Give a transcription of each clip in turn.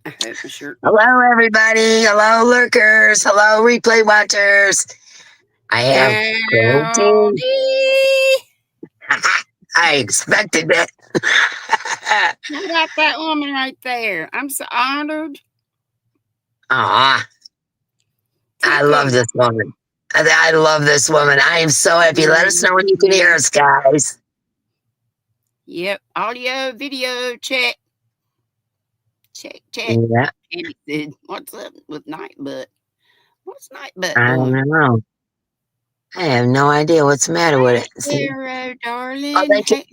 I hope my shirt. Hello, everybody. Hello, lurkers. Hello, replay watchers. I have Howdy. Grody. I expected it. What about that woman right there? I'm so honored. Aw, I love Tickled. this woman. I love this woman. I am so happy. Let us know when you can hear us, guys. Yep. Audio, video, check. Check, check. Yeah, Andy said, what's up with Nightbutt? What's Nightbutt I doing? don't know. I have no idea what's the matter with Hey, it. See? Arrow, Oh, darling. Hey,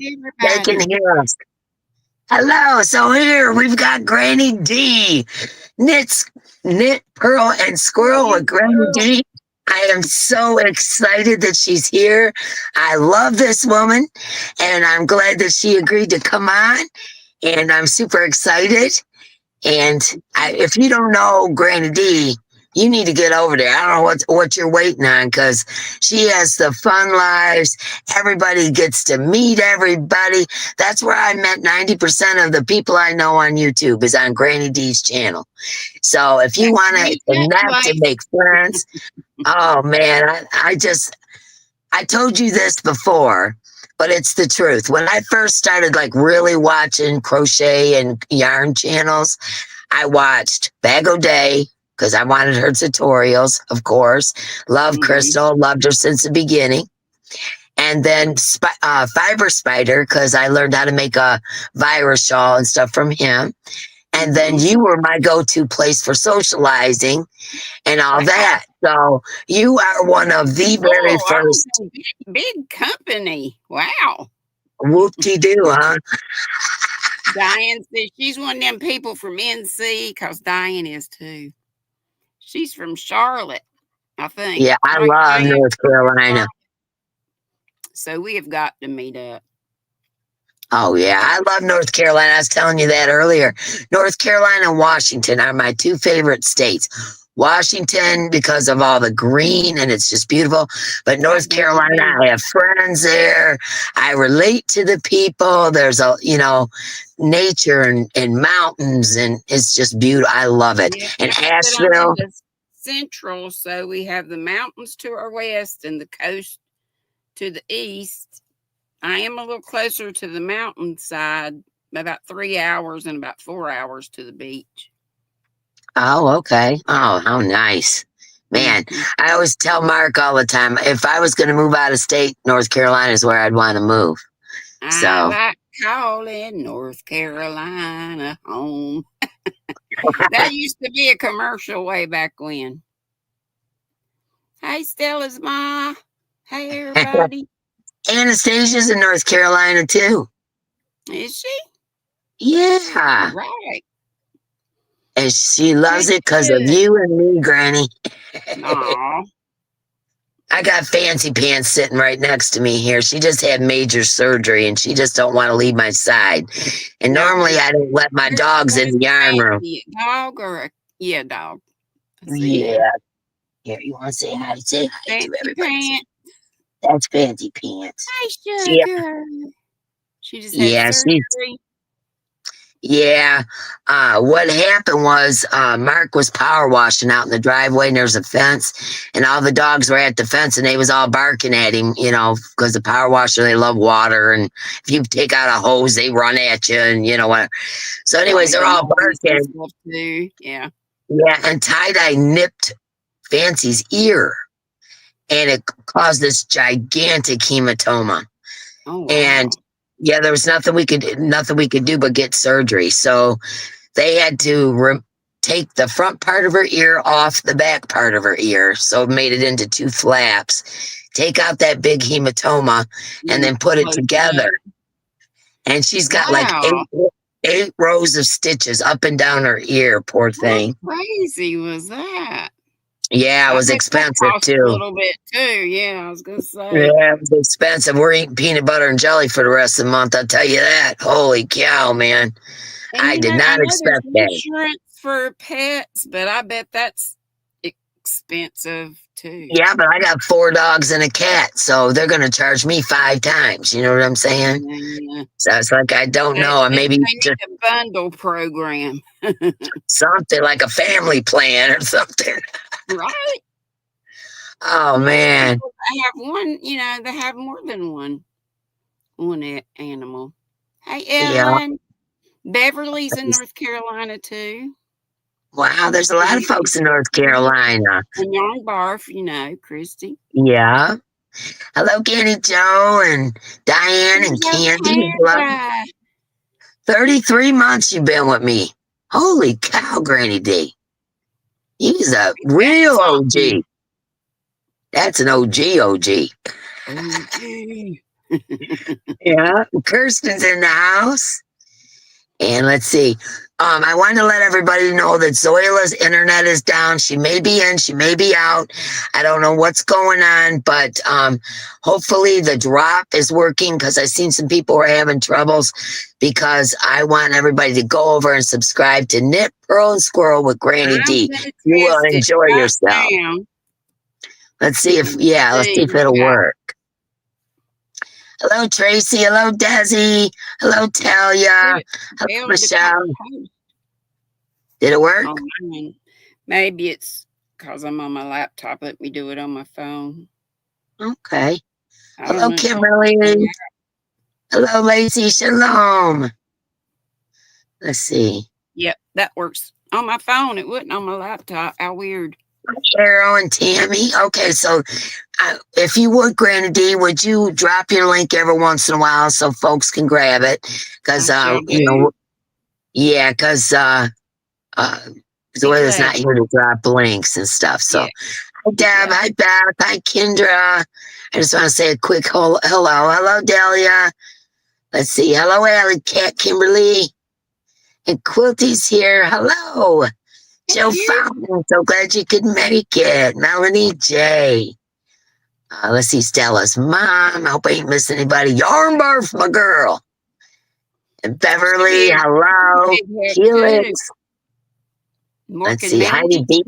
they can everybody. hear us. Hello. So here we've got Granny D. Knit, Pearl, and Squirrel with Hey, Granny girl. D. I am so excited that she's here. I love this woman, and I'm glad that she agreed to come on. And I'm super excited. And if you don't know Granny D, you need to get over there. I don't know what you're waiting on because she has the fun lives. Everybody gets to meet everybody. That's where I met 90% of the people I know on YouTube is on Granny D's channel. So if you Got to want to meet that connect and place. make friends, oh man, I told you this before, but it's the truth. When I first started like really watching crochet and yarn channels, I watched Bag O'Day because I wanted her tutorials, of course. Love Mm-hmm. Crystal, loved her since the beginning. And then Fiber Spider because I learned how to make a virus shawl and stuff from him. And then Mm-hmm. you were my go-to place for socializing and all Wow. that. So you are one of the very Oh, I was first in big company. Wow. whoop-de-doo, huh? Diane says she's one of them people from NC because Diane is too. She's from Charlotte, I think. Yeah, I Right, love Diane? North Carolina. So we have got to meet up. Oh, yeah, I love North Carolina. I was telling you that earlier. North Carolina and Washington are my two favorite states. Washington, because of all the green and it's just beautiful. But I've North never Carolina, been. I have friends there. I relate to the people. There's nature and mountains, and it's just beautiful. I love it. Yeah, And like I said, I'm in Asheville, the central, so we have the mountains to our west and the coast to the east. I am a little closer to the mountainside, about 3 hours and about 4 hours to the beach. oh, okay. Oh, how nice. Man, Hmm. I always tell Mark all the time if I was going to move out of state, North Carolina is where I'd want to move. I So, like calling North Carolina home. That used to be a commercial way back when. Hey, Stella's ma. Hey, everybody. Anastasia's in North Carolina too. Is she? Yeah. Right. And she loves Good, it because of good. you and me, Granny. Aw. I got Fancy Pants sitting right next to me here. She just had major surgery and she just don't want to leave my side. And Now, normally I don't let my dogs what in is the yarn room. fancy? A dog or a yeah, dog? I see that. Yeah. Here, you want to say hi? Say hi to Fancy everybody. pants. That's Fancy Pants. Hi, Yeah. sugar. She just had Yeah, she's surgery. Yeah. What happened was Mark was power washing out in the driveway and there's a fence and all the dogs were at the fence and they was all barking at him, because the power washer, they love water. And if you take out a hose, they run at you and whatever. So anyways, Probably they're the all noise and barking. stuff too. Yeah. Yeah. And tie-dye nipped Fancy's ear and it caused this gigantic hematoma. Oh And wow. yeah, there was nothing we could do but get surgery. So they had to take the front part of her ear off the back part of her ear, so it made it into two flaps. Take out that big hematoma, and Then then put it close it together. up. And she's got like Wow. eight rows of stitches up and down her ear. Poor How thing. crazy was that? Yeah, it I was bet that expensive cost a too. little bit too. Yeah, I was gonna say. Yeah, it was expensive. We're eating peanut butter and jelly for the rest of the month. I'll tell you that. Holy cow, man! And I did I not know there's expect that. insurance for pets, but I bet that's expensive too. Yeah, but I got 4 dogs and a cat, so they're gonna charge me 5 times. You know what I'm saying? Yeah. So it's like I don't know, They maybe need just a bundle program. something like a family plan or something. Right? Oh Most man, people have one, they have more than one animal. Hey, yeah. Ellen. Beverly's in North Carolina too. Wow, there's a lot of folks in North Carolina. And Young Barf, Christy. Yeah. Hello, Kenny Joe and Diane and Hello, Candy. Hello. Canada. 33 months you've been with me. Holy cow, Granny D. He's a real OG. That's an OG OG. Yeah. Kirsten's in the house. And let's see. I want to let everybody know that Zoila's internet is down. She may be in, she may be out. I don't know what's going on, but hopefully the drop is working because I've seen some people were having troubles because I want everybody to go over and subscribe to Knit, Pearl, and Squirrel with Granny D. You will enjoy yourself. Let's see if it'll work. Hello, Tracy. Hello, Desi. Hello, Talia. Hello, Michelle. Did it work? Oh, maybe it's because I'm on my laptop. Let me do it on my phone. Okay. Hello, Kimberly. Hello, Lacey. Shalom. Let's see. Yep, that works on my phone. It wouldn't on my laptop. How weird. Cheryl and Tammy. Okay, so if you would, Granny D, would you drop your link every once in a while so folks can grab it? Because because Zoila's not here to drop links and stuff. So, hi Deb, hi Beth, hi Kendra. I just want to say a quick hello, Delia. Let's see, hello, Allie, Cat, Kimberly, and Quilty's here. Hello. Joe Fountain, so glad you could make it. Melanie J. Let's see, Stella's mom. I hope I ain't missing anybody. Yarn Barf, my girl. And Beverly, hello. Felix. Let's see, Heidi B.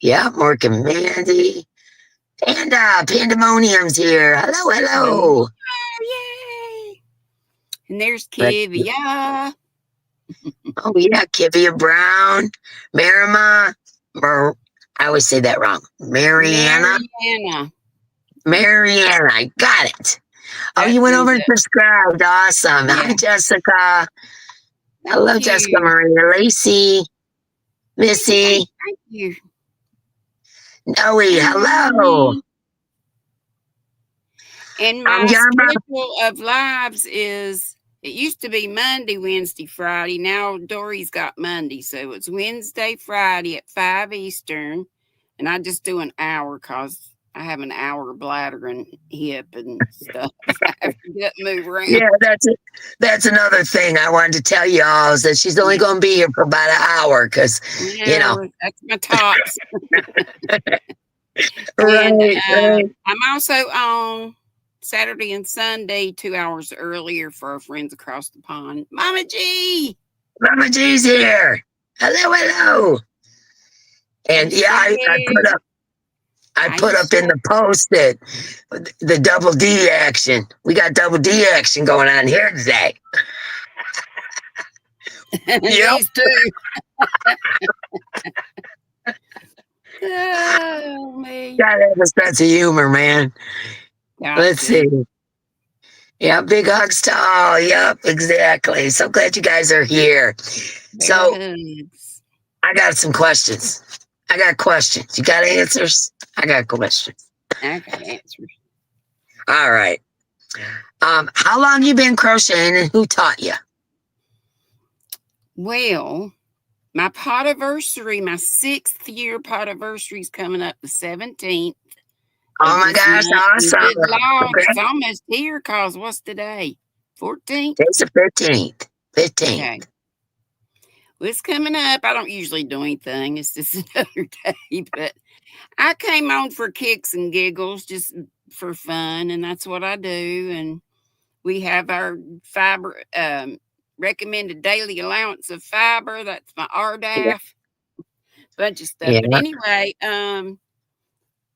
Yeah, Mork and Mandy. Panda, Pandemonium's here. Hello. Yay. And there's Kivia. Oh, yeah, Kivia Brown, Marima, I always say that wrong. Mariana, I got it. Oh, you went over and subscribed. Awesome. Hi, Jessica. Hello, Jessica Maria, Lacey, Missy. Thank you. Noe, hello. And my schedule of lives is, it used to be Monday, Wednesday, Friday. Now Dory's got Monday. So it's Wednesday, Friday at 5 Eastern. And I just do an hour because I have an hour bladder and hip and stuff. I have to get move around. Yeah, that's another thing I wanted to tell y'all is that she's only going to be here for about an hour because, That's my tops. Right. I'm also on Saturday and Sunday, 2 hours earlier for our friends across the pond. Mama G! Mama G's here. Hello. And I put up in the post that the double D action. We got double D action going on here today. These two. Oh, man. Gotta have a sense of humor, man. Let's see. Yeah, big hugs to all. Yep, exactly. So glad you guys are here. So I got some questions. I got questions. You got answers? I got questions. I got answers. All right. How long you been crocheting and who taught you? Well, my potiversary, my 6th year potiversary is coming up the 17th. Oh my gosh, awesome. It's almost here because what's today? 14th? It's the 15th. 15th. Okay. Well, it's coming up. I don't usually do anything. It's just another day. But I came on for kicks and giggles, just for fun. And that's what I do. And we have our fiber, recommended daily allowance of fiber. That's my RDAF. Bunch of stuff. But anyway,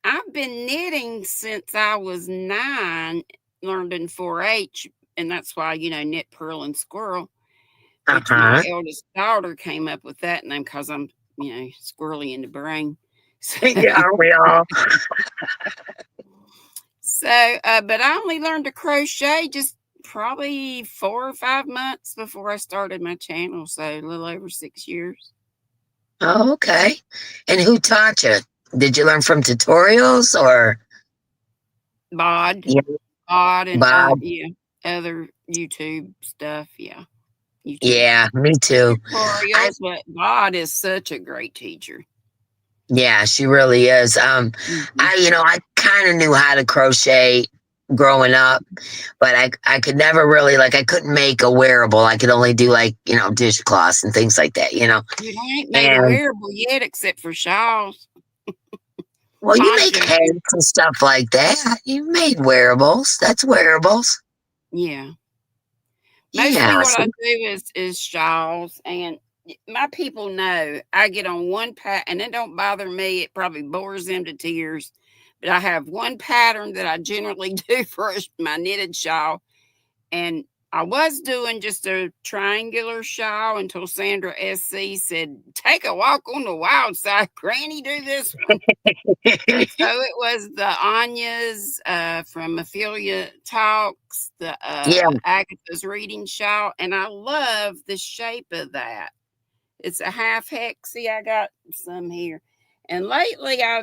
I've been knitting since I was 9, learned in 4-H, and that's why, knit, purl, and squirrel, which my Uh-huh. eldest daughter came up with that name because I'm, squirrely in the brain. So, Yeah, we all. but I only learned to crochet just probably 4 or 5 months before I started my channel, so a little over 6 years. Oh, okay. And who taught you? Did you learn from tutorials or Bod, yeah, Bod, and Bob? yeah, other YouTube stuff. Yeah, YouTube Yeah, me too. I tutorials. But Bod is such a great teacher. Yeah, she really is. Mhm. I kind of knew how to crochet growing up, but I could never really like I couldn't make a wearable. I could only do like, dishcloths and things like that. Dude, I ain't made a And wearable yet except for shawls, well, you make ponchos. hats and stuff like that. You made wearables. That's wearables. Yeah. Mostly Yeah. what So, I do is shawls, and my people know I get on one and it don't bother me. It probably bores them to tears, but I have one pattern that I generally do for my knitted shawl, and I was doing just a triangular shawl until Sandra SC said, "Take a walk on the wild side, Granny. Do this one." So it was the Anya's from Ophelia Talks, the yeah. Agatha's Reading Shawl, and I love the shape of that. It's a half hexie. I got some here. And lately I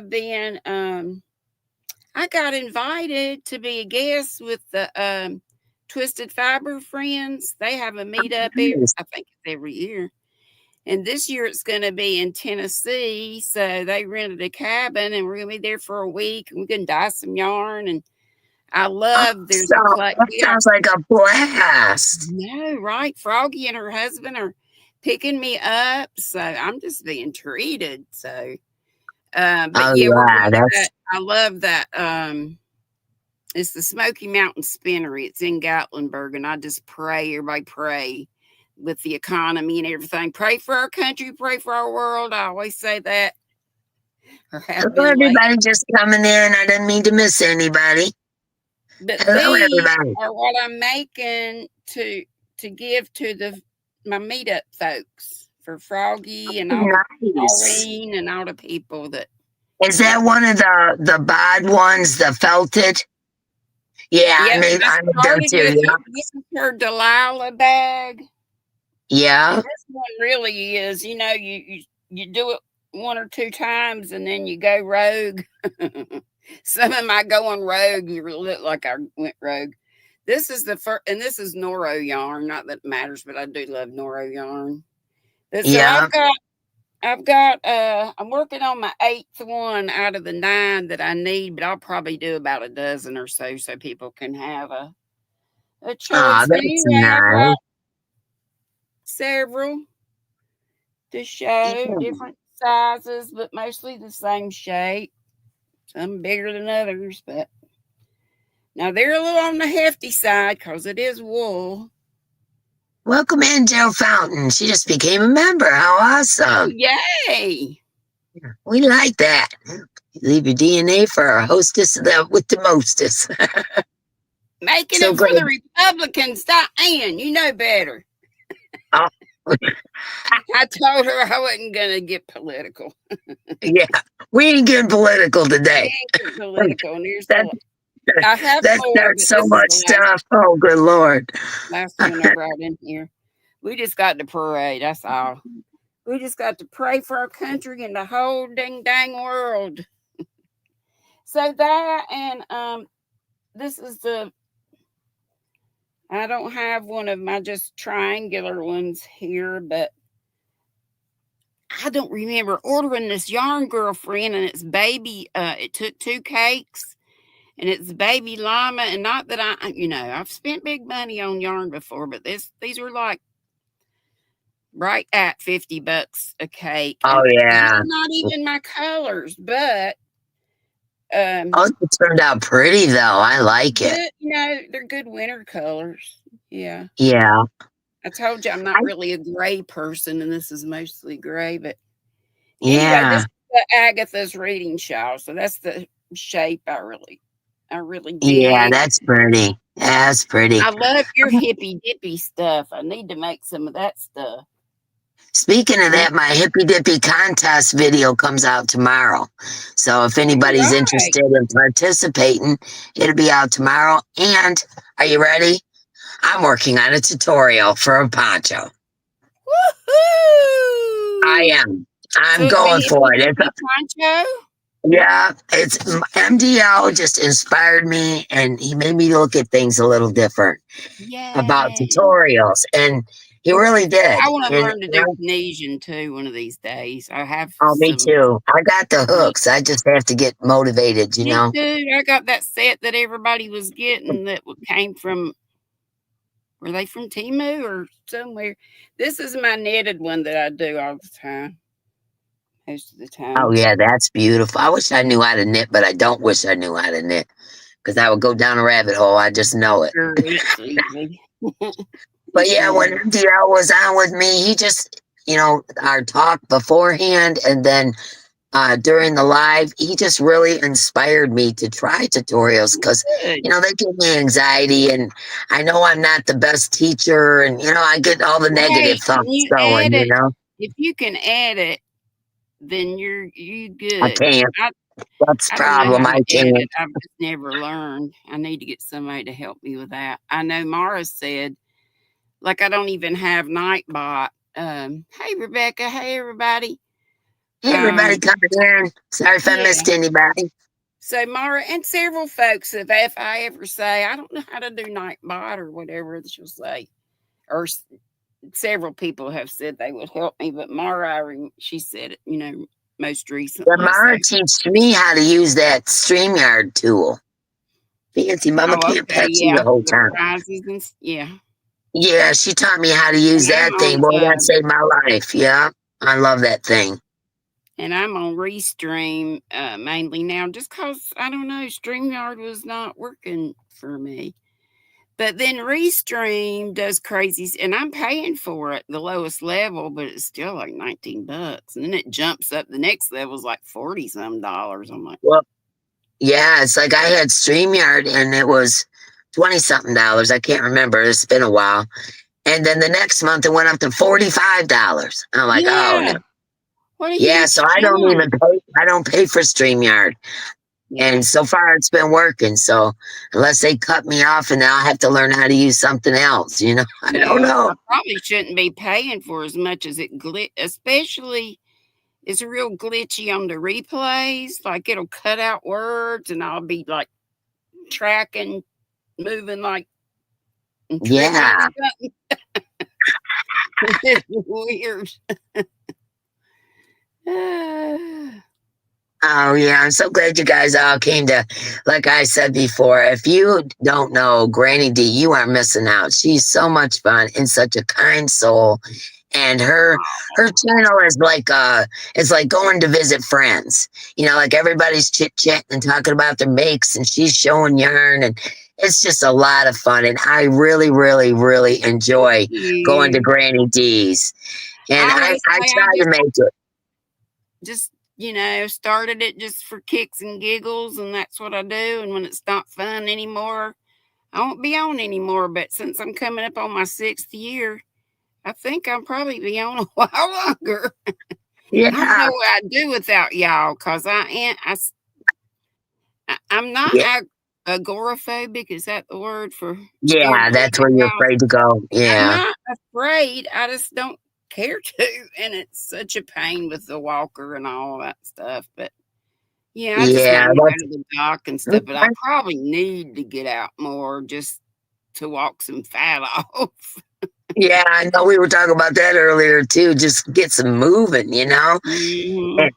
got invited to be a guest with the Twisted Fiber Friends. They have a meetup, Nice. I think it's every year. And this year it's going to be in Tennessee. So they rented a cabin and we're going to be there for a week and we can dye some yarn. And I love there's a play. That sounds like a blast. No, right? Froggy and her husband are picking me up. So I'm just being treated. So, but Oh yeah, we're yeah, going to that's that. I love that. It's the Smoky Mountain Spinnery. It's in Gatlinburg. And I just pray, everybody pray with the economy and everything. Pray for our country, pray for our world. I always say that, or have hello been late. everybody just coming in. I didn't mean to miss anybody. But Hello these everybody. are what I'm making to give to my meetup folks for Froggy and all the Nice. Maureen and all the people that Is that one of the bod ones, the felted? Yeah, yep. I I made them started too. with Yeah. her Delilah bag. And Yeah. this one really is, you do it 1 or 2 times and then you go rogue. Some of my going rogue, you look like I went rogue. This is the first, and this is Noro yarn. Not that it matters, but I do love Noro yarn. But so Yeah. I'm working on my 8th one out of the 9 that I need, but I'll probably do about a dozen or so people can have a Ah, choice. But that's anyway, I've nice. got several to show, Yeah. different sizes, but mostly the same shape. Some bigger than others, but now they're a little on the hefty side because it is wool. Welcome in, Joe Fountain. She just became a member. How Oh, awesome. yay! We like that. Leave your DNA for our hostess with the mostest. Making So it for great. the Republicans, Diane. You know better. Oh, I told her I wasn't going to get political. yeah. We ain't getting political today. We ain't get political. And here's That, I have that's more, not but so this is much the last stuff. Oh, good Lord. one I brought in here. We just got to pray. That's all. We just got to pray for our country and the whole dang world. So that and this is I don't have one of my just triangular ones here, but I don't remember ordering this yarn, girlfriend, and it's baby. It took 2 cakes, and it's baby llama. And not that I've spent big money on yarn before, but these were like right at $50 a cake, Oh, and these yeah. are not even my colors, but Oh, it turned out pretty, though. I like it. good. They're good winter colors. Yeah. Yeah. I told you I'm not I, really a gray person, and this is mostly gray. But anyway, this yeah. is the Agatha's Reading Shawl. So that's the shape. I really Yeah, dig. that's pretty. That's pretty. I love your hippy dippy stuff. I need to make some of that stuff. Speaking of All that, my Hippy Dippy contest video comes out tomorrow. So if anybody's right. interested in participating, it'll be out tomorrow. And are you ready? I'm working on a tutorial for a poncho. I Woohoo! am. I'm So it's a going for hippy it. dippy poncho? Yeah, it's MDL just inspired me and he made me look at things a little different about Yay. tutorials. And he really did. I want to And learn to do Tunisian too one of these days. I have oh, me some. too. I got the hooks. I just have to get motivated, you Me know? too. I got that set that everybody was getting that came from, were they from Timu or somewhere? This is my netted one that I do all the time, most of the Oh, time. yeah, that's beautiful. I wish I knew how to knit, but I don't wish I knew how to knit because I would go down a rabbit hole. I just know it. Sure, it's easy. But It's yeah, when easy. MDL was on with me, he just, our talk beforehand and then during the live, he just really inspired me to try tutorials because, Good. they give me anxiety and I know I'm not the best teacher and, I get all the negative Hey, can thoughts you going, add it? If you can add it, then you I good. can't. I That's the I don't know problem. how to I add can't. it. I've just never learned. I need to get somebody to help me with that. I know Mara said, like, I don't even have Nightbot. Hey Rebecca, hey everybody. Hey, everybody Um, coming in. Sorry if I yeah. missed anybody. So Mara and several folks, if I ever say I don't know how to do Nightbot or whatever she'll say, or several people have said they would help me, but Mara, she said it, most Yeah, recently. So, Mara teach me how to use that StreamYard tool. Fancy mama oh, can't okay, pet you yeah, the whole the time. prizes and yeah. Yeah, she taught me how to And use I'm that thing. on, Boy, that saved my life. Yeah, I love that thing. Restream mainly now, just cause I don't know, Streamyard was not working for me. But then Restream does crazies, and I'm paying for it the lowest level, but it's still like $19, and then it jumps up. The next level is like 40 some dollars. I'm like, Well, yeah, it's like I had StreamYard and it was 20 something dollars. I can't remember. It's been a while. And then the next month it went up to $45. I'm like, oh no. yeah, what a Yeah, so huge I don't jump! even pay. I don't pay for StreamYard. Yeah, And so far it's been working. So unless they cut me off and I'll have to learn how to use something else, I don't yeah, I know. probably shouldn't be paying for as much as it especially it's real glitchy on the replays. Like it'll cut out words, and I'll be like tracking, moving like and tripping or Yeah. something. It's weird. Oh, yeah. I'm so glad you guys all came to, like I said before, if you don't know Granny D, you are missing out. She's so much fun and such a kind soul. And her channel is like it's like going to visit friends. Like everybody's chit chatting and talking about their makes and she's showing yarn and it's just a lot of fun. And I really, really, really enjoy going to You. Granny D's. And I I, always I say I try to make it. just started it just for kicks and giggles, and that's what I do. And when it's not fun anymore, I won't be on anymore. But since I'm coming up on my 6th year, I think I'll probably be on a while longer. I don't Yeah. know what I'd do without y'all, cause I'm not Yeah. agoraphobic. Is that the word for scared Yeah. to leave That's where the you're house? afraid to go. I'm Yeah. not afraid. I just don't care to, and it's such a pain with the walker and all that stuff. But yeah, I just Yeah. want to go That's, to the dock and stuff. But I probably need to get out more just to walk some fat off. yeah. I know we were talking about that earlier too. Just get some moving. Hmm. And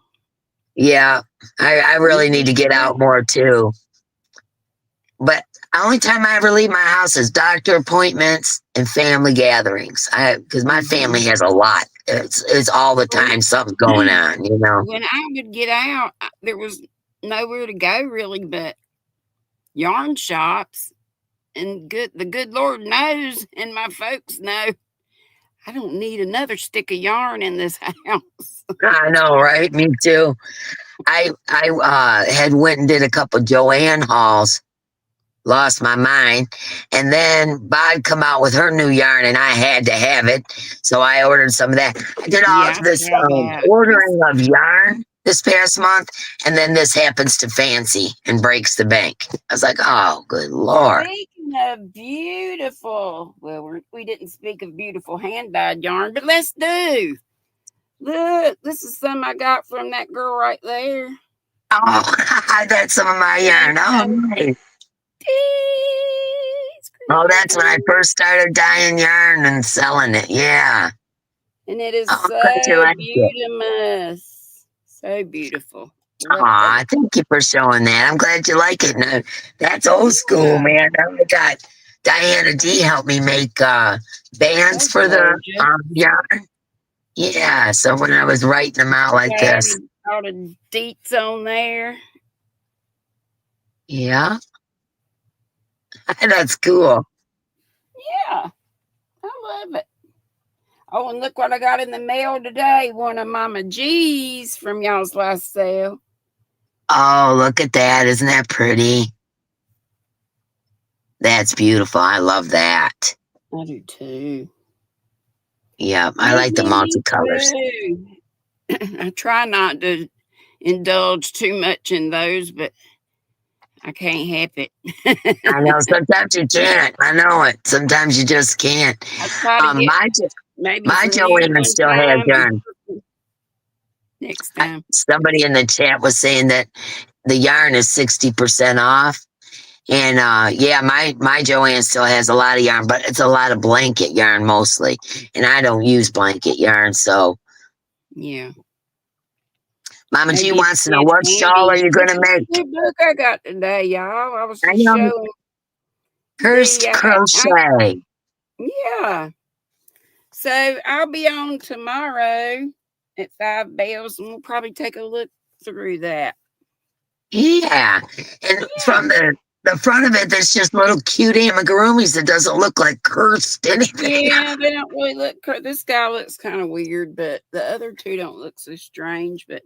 yeah. I You really need to need get to. out more too. But the only time I ever leave my house is doctor appointments and family gatherings. Because my family Mhm. has a lot. It's all the Well, time something's going on. when I would get out, there was nowhere to go really but yarn shops. And the good Lord knows, and my folks know, I don't need another stick of yarn in this house. I know, right? Me too. I had went and did a couple Joanne hauls, lost my mind, and then Bod come out with her new yarn, and I had to have it, so I ordered some of that. I did all Yeah, I this saw that. ordering of yarn this past month, and then this happens to Fancy and breaks the bank. I was like, oh, good Lord. Speaking of beautiful, well, we didn't speak of beautiful hand dyed yarn, but let's do. Look, this is some I got from that girl right there. Oh, that's some of my yarn. Oh, nice. Oh, that's when I first started dyeing yarn and selling it. Yeah. And it is Oh, so glad you liked it. beautiful. So beautiful. Aw, thank you for showing that. I'm glad you like it. No, that's old school, Yeah. man. I got Diana D helped me make bands That's for the gorgeous. yarn. Yeah, so when I was writing them out like this. All the deets on there. Yeah. That's cool. Yeah. I love it. Oh, and look what I got in the mail today. One of Mama G's from y'all's last sale. Oh, look at that. Isn't that pretty? That's beautiful. I love that. I do too. Yeah, I like the multicolors. I try not to indulge too much in those, but I can't help it. I know sometimes you can't. I know it. Sometimes you just can't. I try to get My Joanne still has yarn. Next time. Somebody in the chat was saying that the yarn is 60% off. And yeah, my Joanne still has a lot of yarn, but it's a lot of blanket yarn mostly. And I don't use blanket yarn, so yeah. Mama G wants to know, what shawl are you gonna make? Look, I got today, y'all. I was just showing Cursed crochet. Yeah. So I'll be on tomorrow at 5 bells, and we'll probably take a look through that. Yeah. And from the front of it, there's just little cute amigurumis that doesn't look like cursed anything. Yeah, they don't really look. This guy looks kind of weird, but the other two don't look so strange. But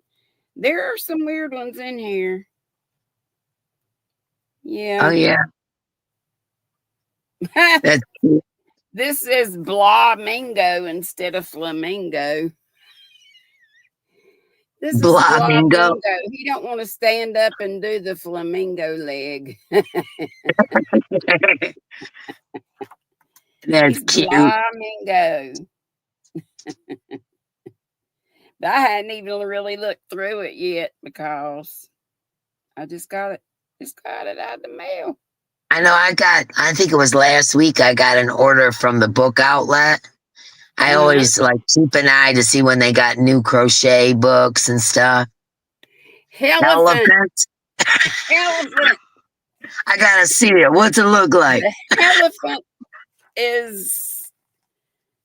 there are some weird ones in here. Yeah. Oh yeah. That's cute. This is Blamingo instead of Flamingo. This is Blamingo. He don't want to stand up and do the flamingo leg. That's cute. Blamingo. But I hadn't even really looked through it yet because I just got it. Just got it out of the mail. I know I think it was last week I got an order from the book outlet. I always like keep an eye to see when they got new crochet books and stuff. Elephant. Elephant. I gotta see it. What's it look like? The elephant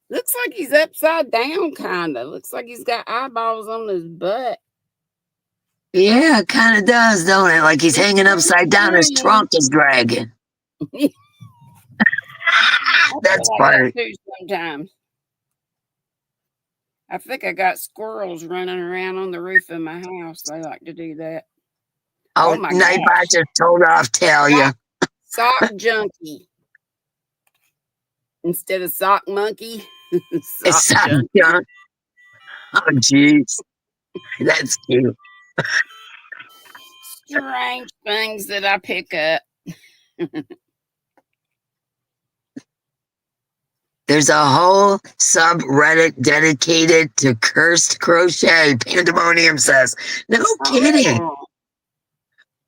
looks like he's upside down, kind of. Looks like he's got eyeballs on his butt. Yeah, it kind of does, don't it? Like he's hanging upside down. His trunk is dragging. That's funny. Sometimes. I think I got squirrels running around on the roof of my house. They like to do that. Oh my gosh. I just told off, tell you. Sock junkie. Instead of sock monkey. sock junkie. Oh, jeez. That's cute. Strange things that I pick up. There's a whole subreddit dedicated to cursed crochet. Pandemonium says, no kidding. Oh.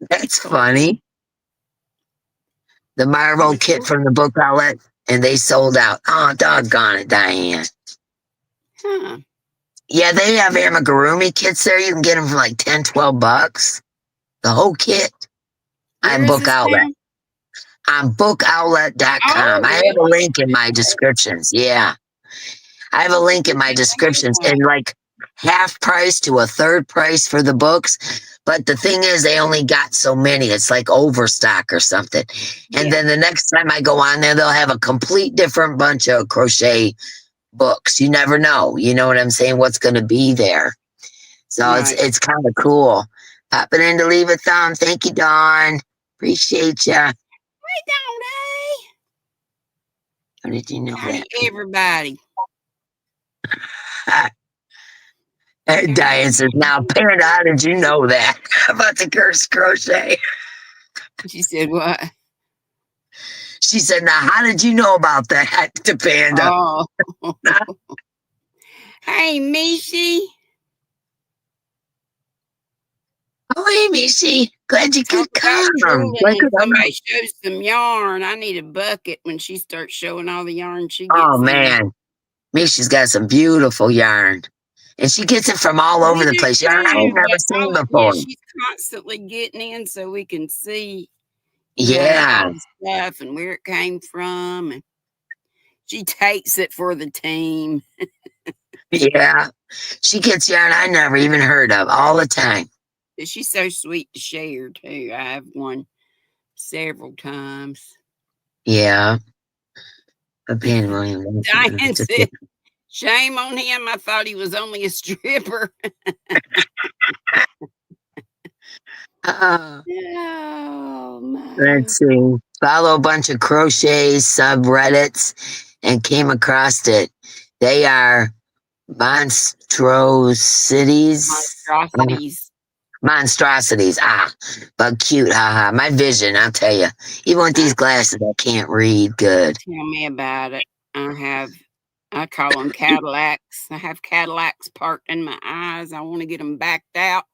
That's funny. The Marvel kit from the book outlet, and they sold out. Oh, doggone it, Diane. Huh. Yeah, they have amigurumi kits there. You can get them for like $10-12. The whole kit. On book outlet. On bookoutlet.com. Oh, I have a link in my descriptions. Yeah. I have a link in my descriptions and like half price to a third price for the books. But the thing is, they only got so many. It's like overstock or something. And then the next time I go on there, they'll have a complete different bunch of crochet books. You never know. You know what I'm saying? What's going to be there. So Right. it's kind of cool. Popping in to leave a thumb. Thank you, Dawn. Appreciate ya. Hey, Donnie. How did you know Howdy, that? everybody. Diane says, now, Panda, how did you know that? About the curse crochet. She said, what? She said, now, how did you know about that? To Panda. Oh. Hey, Mishi. Oh, hey, Mishi. Glad you Talk could about come. drooling Glad and you could come. somebody shows some yarn. I need a bucket when she starts showing all the yarn she gets. Oh, in. man. Mishi's got some beautiful yarn. And she gets it from all over We the do place. Yarn I too, ain't never but seen yeah, before. she's constantly getting in so we can see, Yeah. all the stuff and where it came from. And she takes it for the team. Yeah. She gets yarn I never even heard of all the time. She's so sweet to share too. I have one several times. Yeah. A Pan William. Diane said, shame on him. I thought he was only a stripper. Oh, my. Let's see. Follow a bunch of crochets subreddits and came across it. They are monstrosities. Monstrosities. But cute. Haha. My vision, I'll tell you. Even with these glasses, I can't read good. Tell me about it. I call them Cadillacs. I have Cadillacs parked in my eyes. I want to get them backed out.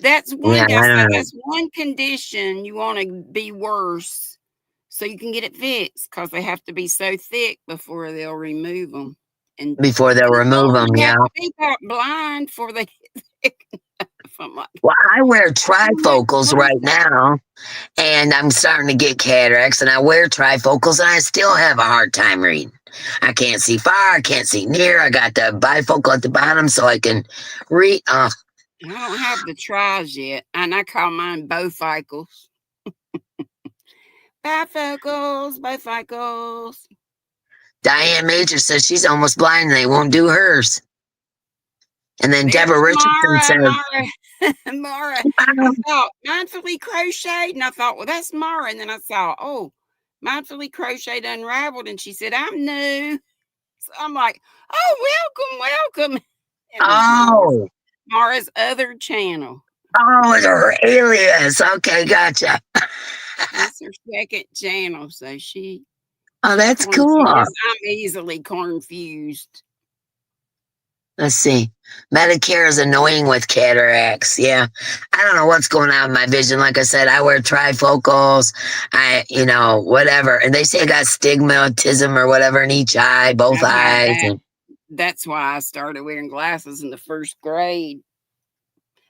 That's one. Yeah, I don't know. That's one condition you want to be worse, so you can get it fixed. Because they have to be so thick before they'll remove them. And Before they'll remove them, you yeah. have to be blind before they get thick enough. Like, well, I wear trifocals right now, and I'm starting to get cataracts, and I wear trifocals, and I still have a hard time reading. I can't see far, I can't see near. I got the bifocal at the bottom so I can read. I don't have the tries yet, and I call mine bifocals. Bifocals. Diane Major says she's almost blind and they won't do hers. And then Deborah Richardson says, Mara. I thought mindfully crocheted, and I thought, well, that's Mara. And then I saw, oh, mindfully crocheted unraveled, and she said, I'm new. So I'm like, oh, welcome. Oh, Mara's other channel. Oh, it's her alias. Okay, gotcha. That's her second channel, so she. Oh, that's cool. I'm easily confused. Let's see. Medicare is annoying with cataracts. Yeah. I don't know what's going on with my vision. Like I said, I wear trifocals. Whatever. And they say I got stigmatism or whatever in each eye, both eyes. That's why I started wearing glasses in the first grade.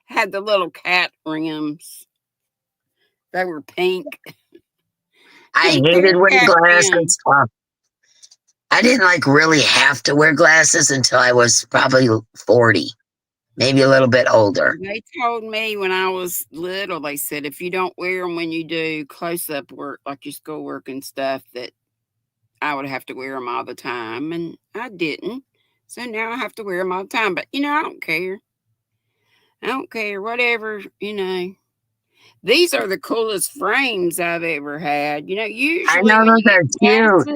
Had the little cat rims. They were pink. I hated wearing glasses. I didn't really have to wear glasses until I was probably 40, maybe a little bit older. They told me when I was little, they said, if you don't wear them when you do close-up work, like your schoolwork and stuff, that I would have to wear them all the time. And I didn't. So now I have to wear them all the time. But, I don't care. I don't care. Whatever, These are the coolest frames I've ever had. Usually I know those are cute.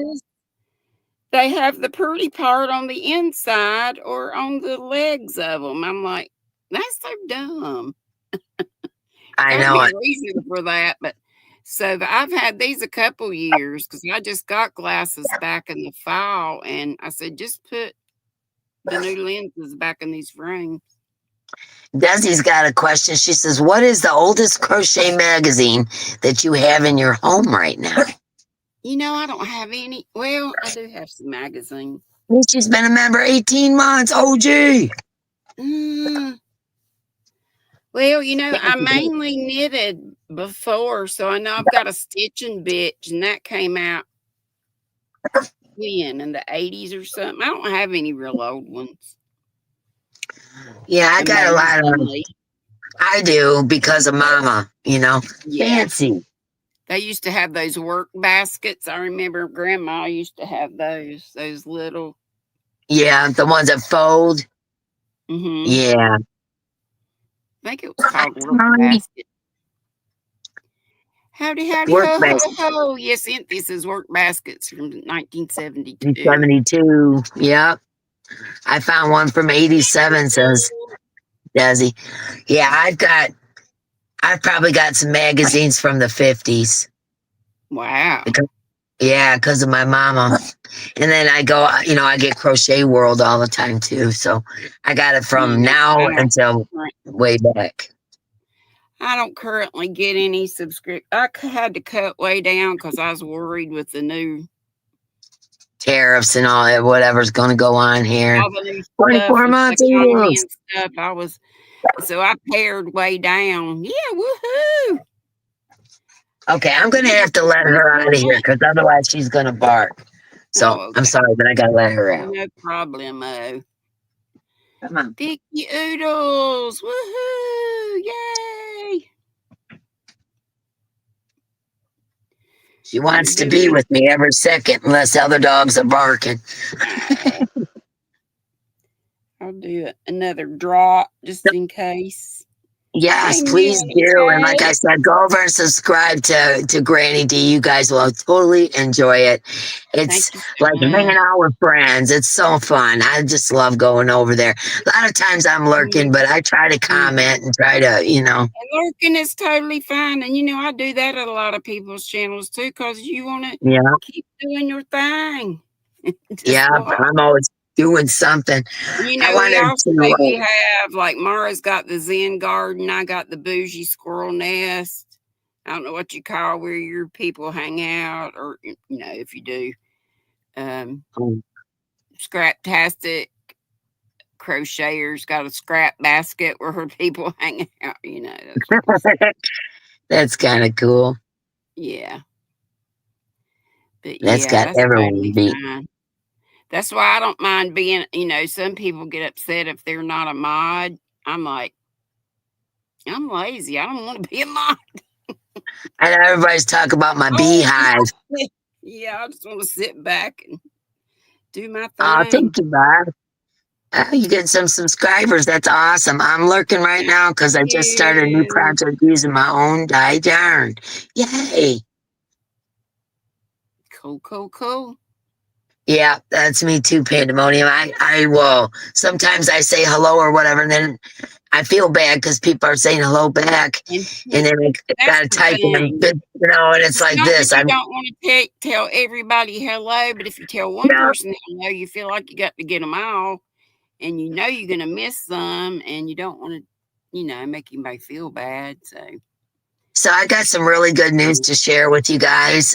They have the pretty part on the inside or on the legs of them. I'm like, that's so dumb. I know it. Reason for that, but so I've had these a couple years because I just got glasses back in the fall, and I said, just put the new lenses back in these frames. Desi's got a question. She says, what is the oldest crochet magazine that you have in your home right now? I don't have any. Well, I do have some magazines. She's been a member 18 months. OG. Well, I mainly knitted before, so I know I've got a Stitch and Bitch, and that came out in the 80s or something. I don't have any real old ones. Yeah, I got a lot of them. I do because of Mama, fancy. They used to have those work baskets. I remember Grandma used to have those little Yeah, the ones that fold. Mm-hmm. Yeah. I think it was called Work Mommy. Basket. Howdy, howdy, Work ho, basket. ho, ho. Yes, Cynthia says Work Baskets from 1972. 72. Yep. I found one from 87, says Desi. Yeah, I've probably got some magazines from the 50s. Wow. Yeah, because of my mama. And then I go, I get Crochet World all the time too. So I got it from Yeah, now until way back. I don't currently get any subscription. I had to cut way down because I was worried with the new Tariffs and all that, whatever's going to go on here. all the new 24 stuff, months the economy rules. and stuff. So I pared way down. Yeah, woohoo! Okay, I'm going to have to let her out of here because otherwise she's going to bark. So okay. I'm sorry, but I got to let her out. No problemo. Come on. Picky Oodles! Woohoo! Yay! She wants to be with me every second unless other dogs are barking. I'll do another drop just in case. Yes, please do. And like I said, go over and subscribe to Granny D. You guys will totally enjoy it. It's like hanging out with friends. It's so fun. I just love going over there. A lot of times I'm lurking, but I try to comment and try to, And lurking is totally fine. And, I do that at a lot of people's channels too because you want to keep doing your thing. I'm always doing something. We have, like, Mara's got the Zen garden. I got the bougie squirrel nest. I don't know what you call where your people hang out, or, if you do. Scraptastic crocheters got a scrap basket where her people hang out, That's kind of cool. Yeah. But that's got everyone beat. Fine. That's why I don't mind being, some people get upset if they're not a mod. I'm like, I'm lazy. I don't want to be a mod. I know everybody's talking about my beehive. Yeah, I just want to sit back and do my thing. Thank you, Bob. You get some subscribers. That's awesome. I'm lurking right now because I just started a new project using my own dye yarn. Yay. Cool. Yeah, that's me too, Pandemonium. I will. Sometimes I say hello or whatever, and then I feel bad because people are saying hello back, and then I gotta type in, and it's like this. I don't want to tell everybody hello, but if you tell one person hello, you feel like you got to get them all, and you're gonna miss some, and you don't want to, make anybody feel bad. So I got some really good news to share with you guys.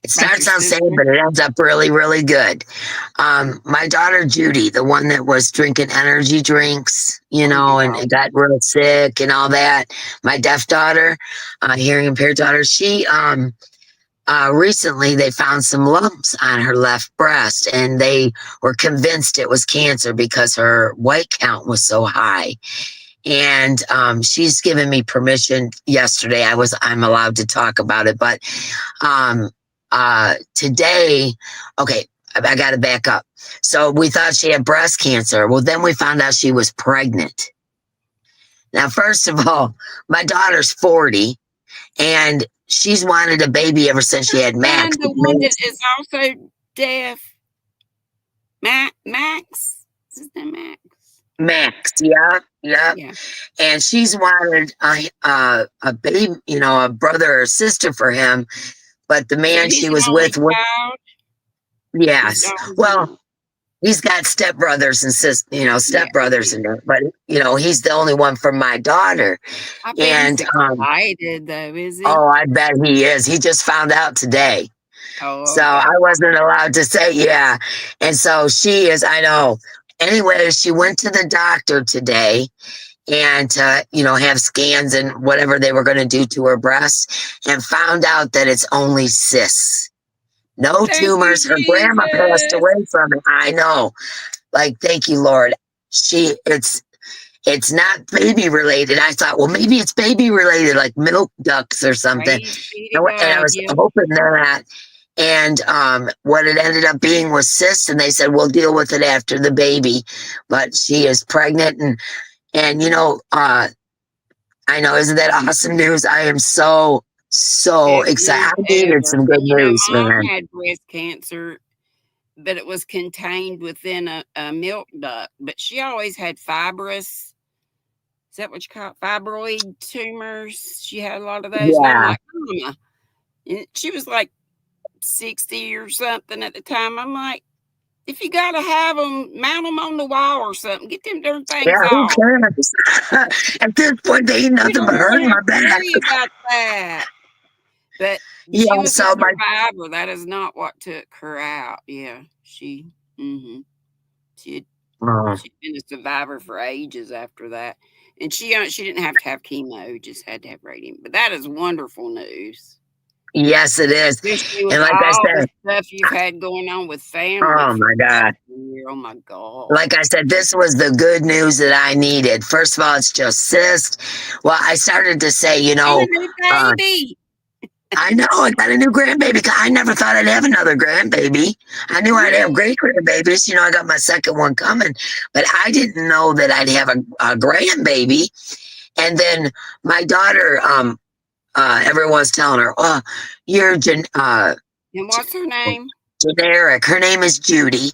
It starts out sad, but it ends up really, really good. My daughter Judy, the one that was drinking energy drinks, and got real sick and all that. My deaf daughter, hearing impaired daughter, she recently they found some lumps on her left breast, and they were convinced it was cancer because her white count was so high. And she's given me permission yesterday. I'm allowed to talk about it, but today, okay, I got to back up. So we thought she had breast cancer. Well, then we found out she was pregnant. Now, first of all, my daughter's 40 and she's wanted a baby ever since she had Max. And the one that is also deaf, Max? Is his name Max? Max, yeah. And she's wanted a baby, a brother or sister for him. But the man she was with, yes. Well, he's got stepbrothers and stepbrothers and that, but he's the only one for my daughter. I bet he's excited though, is he? Oh, I bet he is. He just found out today. Oh, so I wasn't allowed to say and so she is. I know. Anyway, she went to the doctor today and to have scans and whatever they were going to do to her breast, and found out that it's only cysts, no tumors. Her grandma passed away from it. I know, like, thank you, Lord. It's not baby related. I thought, well, maybe it's baby related, like milk ducts or something. And I was hoping that. And what it ended up being was cysts, and they said we'll deal with it after the baby. But she is pregnant, and I know, isn't that awesome news? I am so Best excited. news I needed ever. some good And news, mom man. had breast cancer, but it was contained within a milk duct. But she always had fibrous, is that what you call it? Fibroid tumors. She had a lot of those. And I'm Yeah, like, Mama. And she was like 60 or something at the time. I'm like, if you got to have them, mount them on the wall or something. Get them darn things yeah. Who off. cares? At this point, they ain't You nothing but don't hurting want my to back. worry about that. But she Yeah. was a So my survivor. That is not what took her out. Yeah, hmm she had, oh, she'd been a survivor for ages after that, and she didn't have chemo, just had to have radiation. But that is wonderful news, yes, it is. especially with And like I all the said, stuff you've had going on with family oh for my the God. last year. Oh my God! Like I said, this was the good news that I needed. First of all, it's just cyst. Well, I started to say, And a new uh, baby. I know I got a new grandbaby. I never thought I'd have another grandbaby. I knew I'd have great grandbabies. I got my second one coming, but I didn't know that I'd have a grandbaby. And then my daughter, everyone's telling her, "Oh, you're And what's her name? generic." Her name is Judy,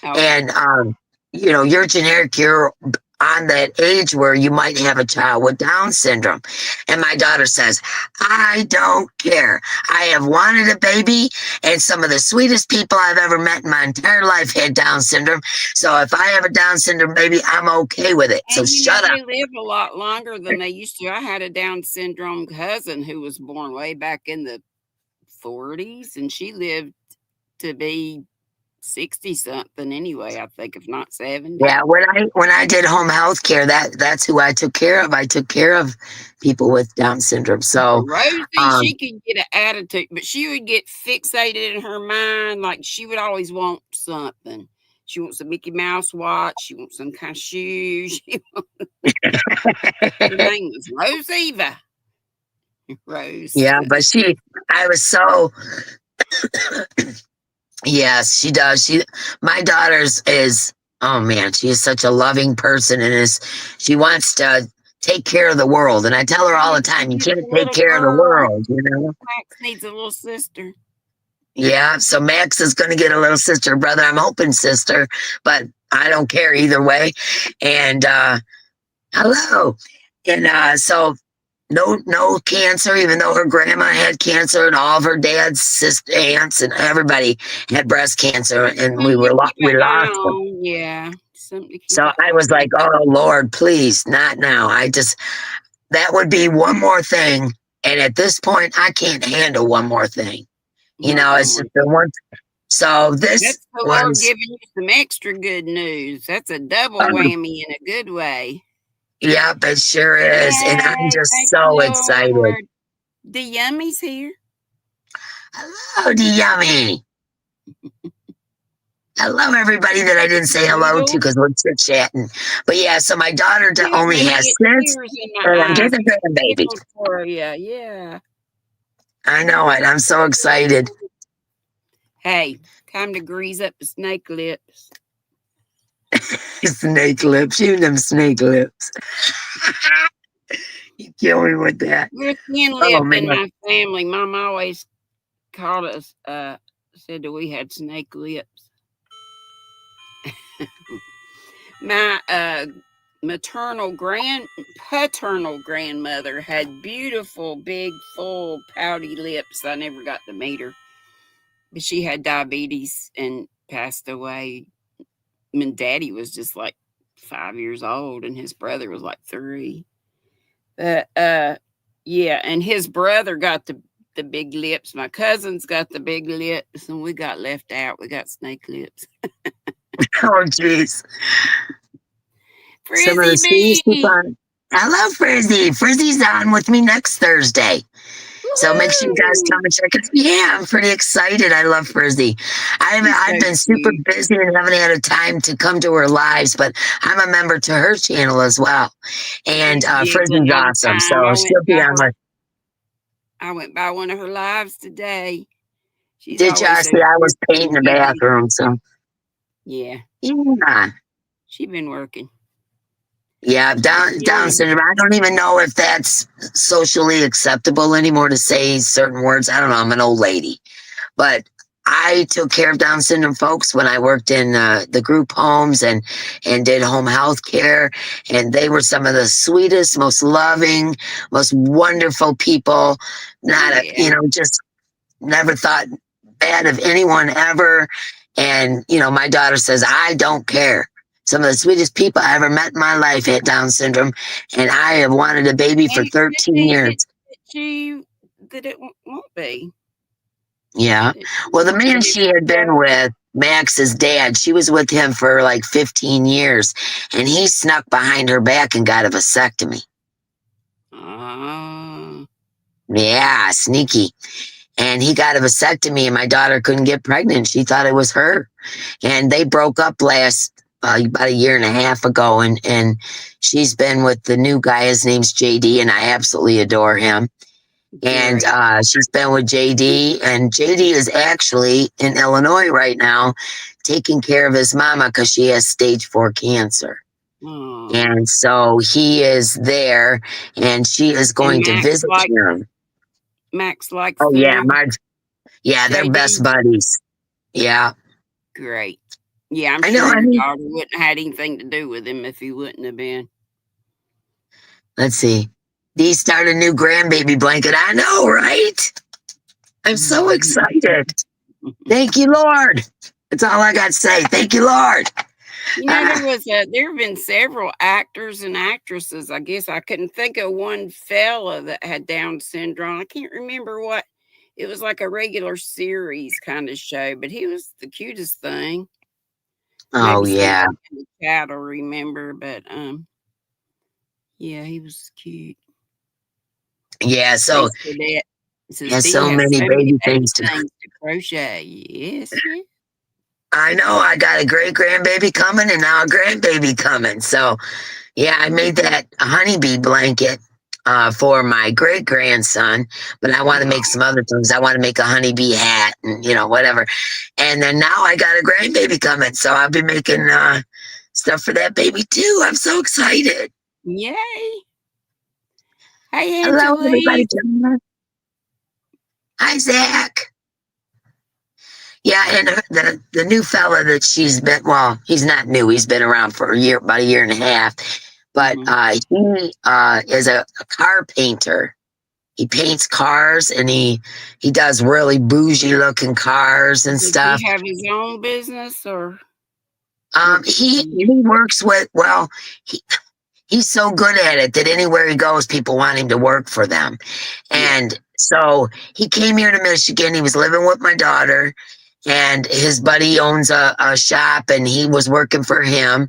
Okay. and you're generic. You're on that age where you might have a child with Down syndrome. And my daughter says, I don't care. I have wanted a baby, and some of the sweetest people I've ever met in my entire life had Down syndrome. So if I have a Down syndrome baby, I'm okay with it. So And shut up. they live a lot longer than they used to. I had a Down syndrome cousin who was born way back in the 40s, and she lived to be 60 something anyway, I think, if not 70. Yeah, when I did home health care, that's who I took care of. I took care of people with Down syndrome. But So Rosie, um, she could get an attitude, but she would get fixated in her mind. Like she would always want something. She wants a Mickey Mouse watch. She wants some kind of shoes. Her name was Rose Eva. Rose. yeah, but I was so yes, she does. My daughter's is, oh man, she is such a loving person, and she wants to take care of the world. And I tell her all the She time, you needs can't a take little care of the girl. world. Max needs a little sister. Yeah, so Max is going to get a little sister, brother. I'm hoping sister, but I don't care either way. And hello. And so no cancer, even though her grandma had cancer and all of her dad's sister, aunts, and everybody had breast cancer, and Something to keep we an eye lost them. on. Yeah. Something to keep So an I eye was on. like, oh Lord, please, not now. That would be one more thing. And at this point, I can't handle one more thing. It's Uh-uh. just the one. So this That's the Lord was, giving you some extra good news. That's a double um, whammy in a good way. yep, it sure is. And I'm Yay. just Thank you, so excited. Lord. The yummy's here. Hello, the yummy. Hello, everybody that I didn't say hello to Doodle. because we're chit chatting. But yeah, so my daughter Yeah, only let me has get six, tears in my and I'm eyes. getting a grandbaby. Tingles for you. Yeah. I know it. I'm so excited. Hey, time to grease up the snake lips. Snake lips, you them snake lips. You kill me with that. We're thin Oh lipped in man. my family. Mom always called us, said that we had snake lips. My paternal grandmother had beautiful, big, full, pouty lips. I never got to meet her, but she had diabetes and passed away. I mean, Daddy was just like 5 years old, and his brother was like 3. But yeah, and his brother got the big lips. My cousins got the big lips, and we got left out. We got snake lips. Oh jeez. Some of the Frizzy sweetest people bee. on. I love Frizzy. Frizzy's on with me next Thursday. So make sure you guys Woohoo! come and check it. Yeah, I'm pretty excited. I love Frizzy. He's I've so been super cute. busy and haven't had a time to come to her lives, but I'm a member to her channel as well. And He's giggling Frizzy's all the awesome. So time. she'll be on my. I went by one of her lives today. She's Did y'all always so see I was cheerful painting and the giddy. bathroom? So Yeah, yeah. she been working. Yeah, Down Yeah. syndrome. I don't even know if that's socially acceptable anymore to say certain words. I don't know. I'm an old lady, but I took care of Down syndrome folks when I worked in the group homes and did home health care, and they were some of the sweetest, most loving, most wonderful people. Oh Not a, yeah. just never thought bad of anyone ever. And, my daughter says, I don't care. Some of the sweetest people I ever met in my life had Down syndrome, and I have wanted a baby And for it could 13 be years. that it won't be. Yeah. That, Well, the man that it she had been with, Max's dad, she was with him for like 15 years, and he snuck behind her back and got a vasectomy. uh, Yeah, sneaky. And he got a vasectomy, and my daughter couldn't get pregnant. She thought it was her. And they broke up about a year and a half ago, and she's been with the new guy. His name's JD, and I absolutely adore him. And great. she's been with JD, and JD is actually in Illinois right now, taking care of his mama because she has stage 4 cancer. Oh. And so he is there, and she is And going to visit him. Max likes Oh yeah, them. yeah, they're best JD, buddies. Yeah, great. Yeah, I'm I know. sure I your mean, daughter wouldn't have had anything to do with him if he wouldn't have been. let's see. Dee start a new grandbaby blanket. I know, right? I'm so excited. Thank you, Lord. That's all I got to say. Thank you, Lord. There have been several actors and actresses. I guess I couldn't think of one fella that had Down syndrome. I can't remember what. It was like a regular series kind of show, but he was the cutest thing. Oh Maybe somebody yeah, in the chat will remember, but yeah, he was cute. yeah. So Thanks for that. It says has Dee so has many so many baby baby things to. things to crochet. Yes, yeah. I know. I got a great grandbaby coming, and now a grandbaby coming. So yeah, I made that honeybee blanket for my great grandson, but I want to make some other things. I want to make a honeybee hat and whatever. And then now I got a grandbaby coming, so I'll be making stuff for that baby too. I'm so excited. Yay. Hey, Hello, everybody. Angelique. Hi, Zach. Yeah, and the new fella that she's been, well, he's not new. He's been around for about a year and a half. But Mhm. he is a car painter. He paints cars, and he does really bougie looking cars and Does stuff. he have his own business or works for He someone? works with, well, he's so good at it that anywhere he goes, people want him to work for them. Yeah. And so he came here to Michigan. He was living with my daughter, and his buddy owns a shop, and he was working for him.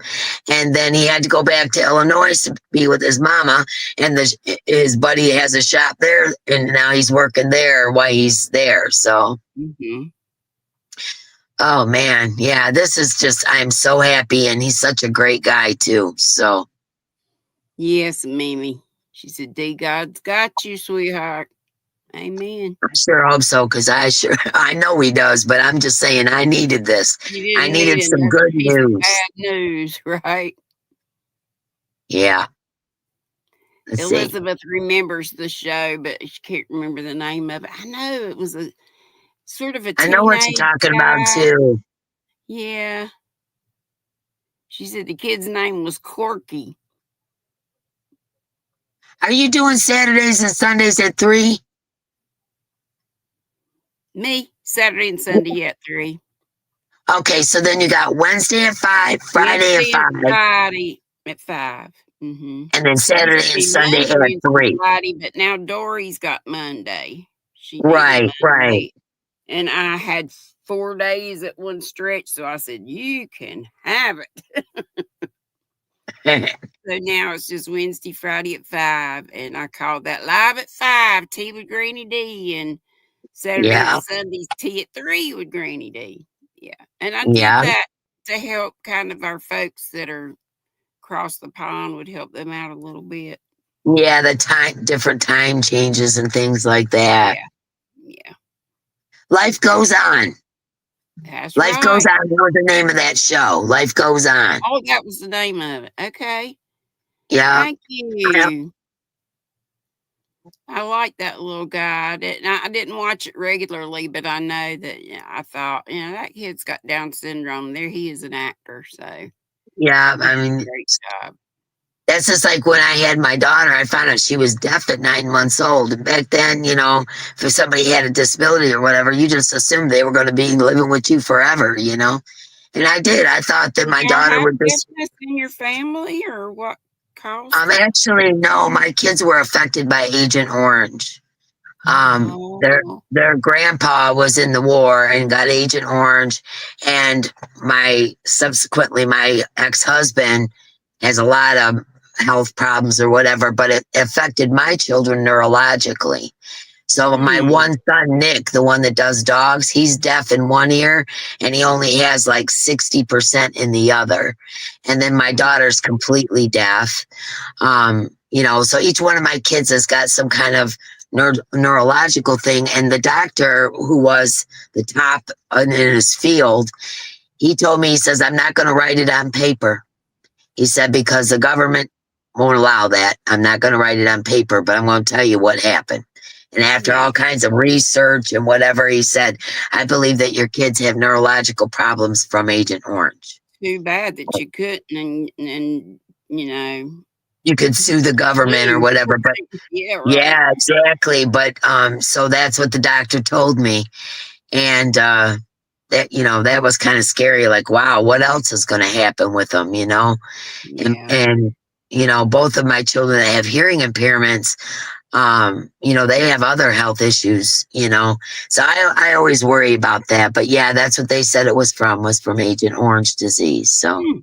And then he had to go back to Illinois to be with his mama, and his buddy has a shop there, and now he's working there while he's there. So, Mhm. oh man, yeah, this is just, I'm so happy, and he's such a great guy too. So, Yes, Mimi. She said, D, God's got you, sweetheart. Amen. I sure hope so, because I know he does, but I'm just saying I needed this. You I didn't need needed some another good piece of news. bad news, right? Yeah. Let's see. Elizabeth remembers the show, but she can't remember the name of it. I know it was a sort of a I know what you're teenage talking about guy. too. Yeah. She said the kid's name was Corky. Are you doing Saturdays and Sundays at 3? Me, Saturday and Sunday at 3. Okay, so then you got Wednesday at 5, Friday at Wednesday 5, and Friday at 5. Mm-hmm. and then Used Saturday to and be Sunday Monday, at Wednesday, 3. Friday, but now Dory's got Monday. She needed Right, right. Monday. And I had 4 days at one stretch, so I said, you can have it. So now it's just Wednesday, Friday at 5. And I called that Live at 5, tea with Granny D. And Saturday and Yeah, Sundays, tea at 3 with Granny D. Yeah. And I did yeah. that to help kind of our folks that are across the pond, would help them out a little bit. Yeah, different time changes and things like that. Yeah. Yeah. Life Goes On. That's Life Goes right. On was the name of that show. Life Goes On. Oh, that was the name of it. Okay. Yeah. Thank you. I like that little guy. I didn't watch it regularly, but I know that I thought, that kid's got Down syndrome. There he is an actor, so Yeah. he I did a mean, great job. that's just like when I had my daughter, I found out she was deaf at 9 months old. And back then, if somebody had a disability or whatever, you just assumed they were going to be living with you forever. And I did. I thought that Do my y'all daughter have would just, deafness in your family, or what caused it? actually, no, my kids were affected by Agent Orange. Um, their, Oh, their grandpa was in the war and got Agent Orange. And subsequently, my ex-husband has a lot of health problems or whatever, but it affected my children neurologically. So my hmm. one son, Nick, the one that does dogs, he's deaf in one ear and he only has like 60% in the other. And then my daughter's completely deaf. So each one of my kids has got some kind of neurological thing. And the doctor who was the top in his field, he told me, he says, I'm not going to write it on paper. He said, because the government won't allow that. I'm not going to write it on paper, but I'm going to tell you what happened. And after Yeah. all kinds of research and whatever, he said, I believe that your kids have neurological problems from Agent Orange. Too bad that you couldn't, and you know, You could sue the government or sue. whatever, but Yeah, right. yeah, exactly. But so that's what the doctor told me. And that was kind of scary. Like, wow, what else is going to happen with them? Yeah. And both of my children that have hearing impairments, they have other health issues. So I always worry about that. But yeah, that's what they said it was from Agent Orange disease. So Hmm.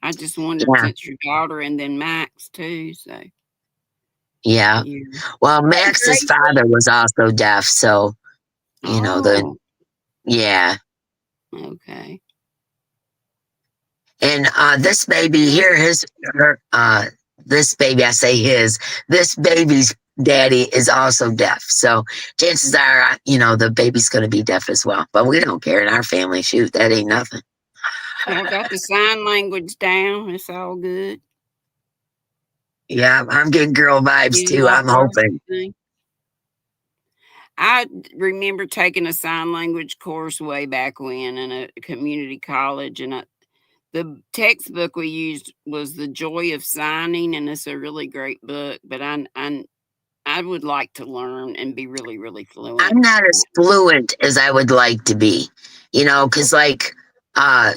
I just wondered yeah, since your daughter and then Max too. So yeah. yeah. Well, Hey, Max's Gracie. father was also deaf, so the Oh, yeah. okay. And this baby here, this baby, I say this baby's daddy is also deaf. So chances are, the baby's going to be deaf as well. But we don't care in our family. Shoot, that ain't nothing. Y'all got the sign language down. It's all good. Yeah, I'm getting girl vibes You too. like I'm hoping. everything. I remember taking a sign language course way back when in a community college, and the textbook we used was The Joy of Signing, and it's a really great book. But I would like to learn and be really, really fluent. I'm not as fluent as I would like to be, because like, I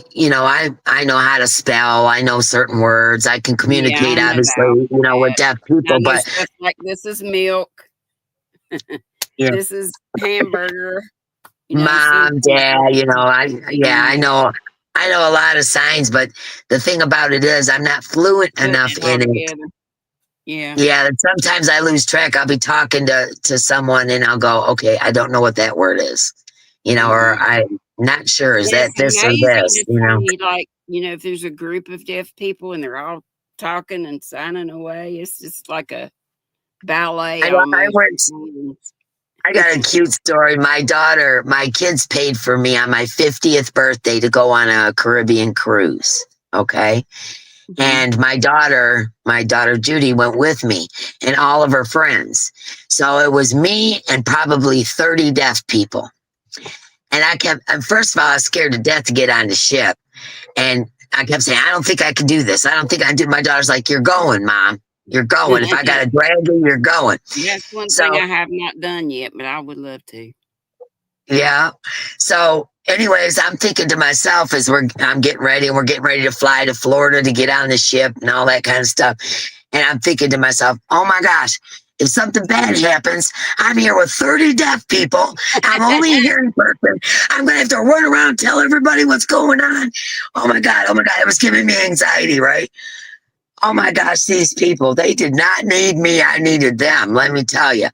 know how to spell. I know certain words. I can Yeah, communicate, I know obviously, about with that. deaf And I people. know But stuff like this is milk, yeah, this is hamburger, mom, something dad, like I yeah, know a lot of signs, but the thing about it is I'm not fluent putting enough it all in it. together. Yeah. Yeah, and sometimes I lose track. I'll be talking to someone and I'll go, okay, I don't know what that word is, or Mhm. I'm not sure. Is And that it's this or amazing this, to see, like, if there's a group of deaf people and they're all talking and signing away, it's just like a ballet I almost. went, I got a cute story. My kids paid for me on my 50th birthday to go on a Caribbean cruise. Okay. Mhm. And my daughter Judy went with me and all of her friends. So it was me and probably 30 deaf people. And first of all, I was scared to death to get on the ship. And I kept saying, I don't think I can do this. I don't think I can do. My daughter's like, you're going, mom. You're going. If I got to drag you, you're going. That's one thing So I have not done yet, but I would love to. yeah. So, anyways, I'm thinking to myself as I'm getting ready and we're getting ready to fly to Florida to get on the ship and all that kind of stuff. And I'm thinking to myself, oh my gosh, if something bad happens, I'm here with 30 deaf people. I'm only a hearing person. I'm going to have to run around and tell everybody what's going on. Oh my God. Oh my God. It was giving me anxiety, right? Oh my gosh, these people, they did not need me. I needed them. Let me tell you.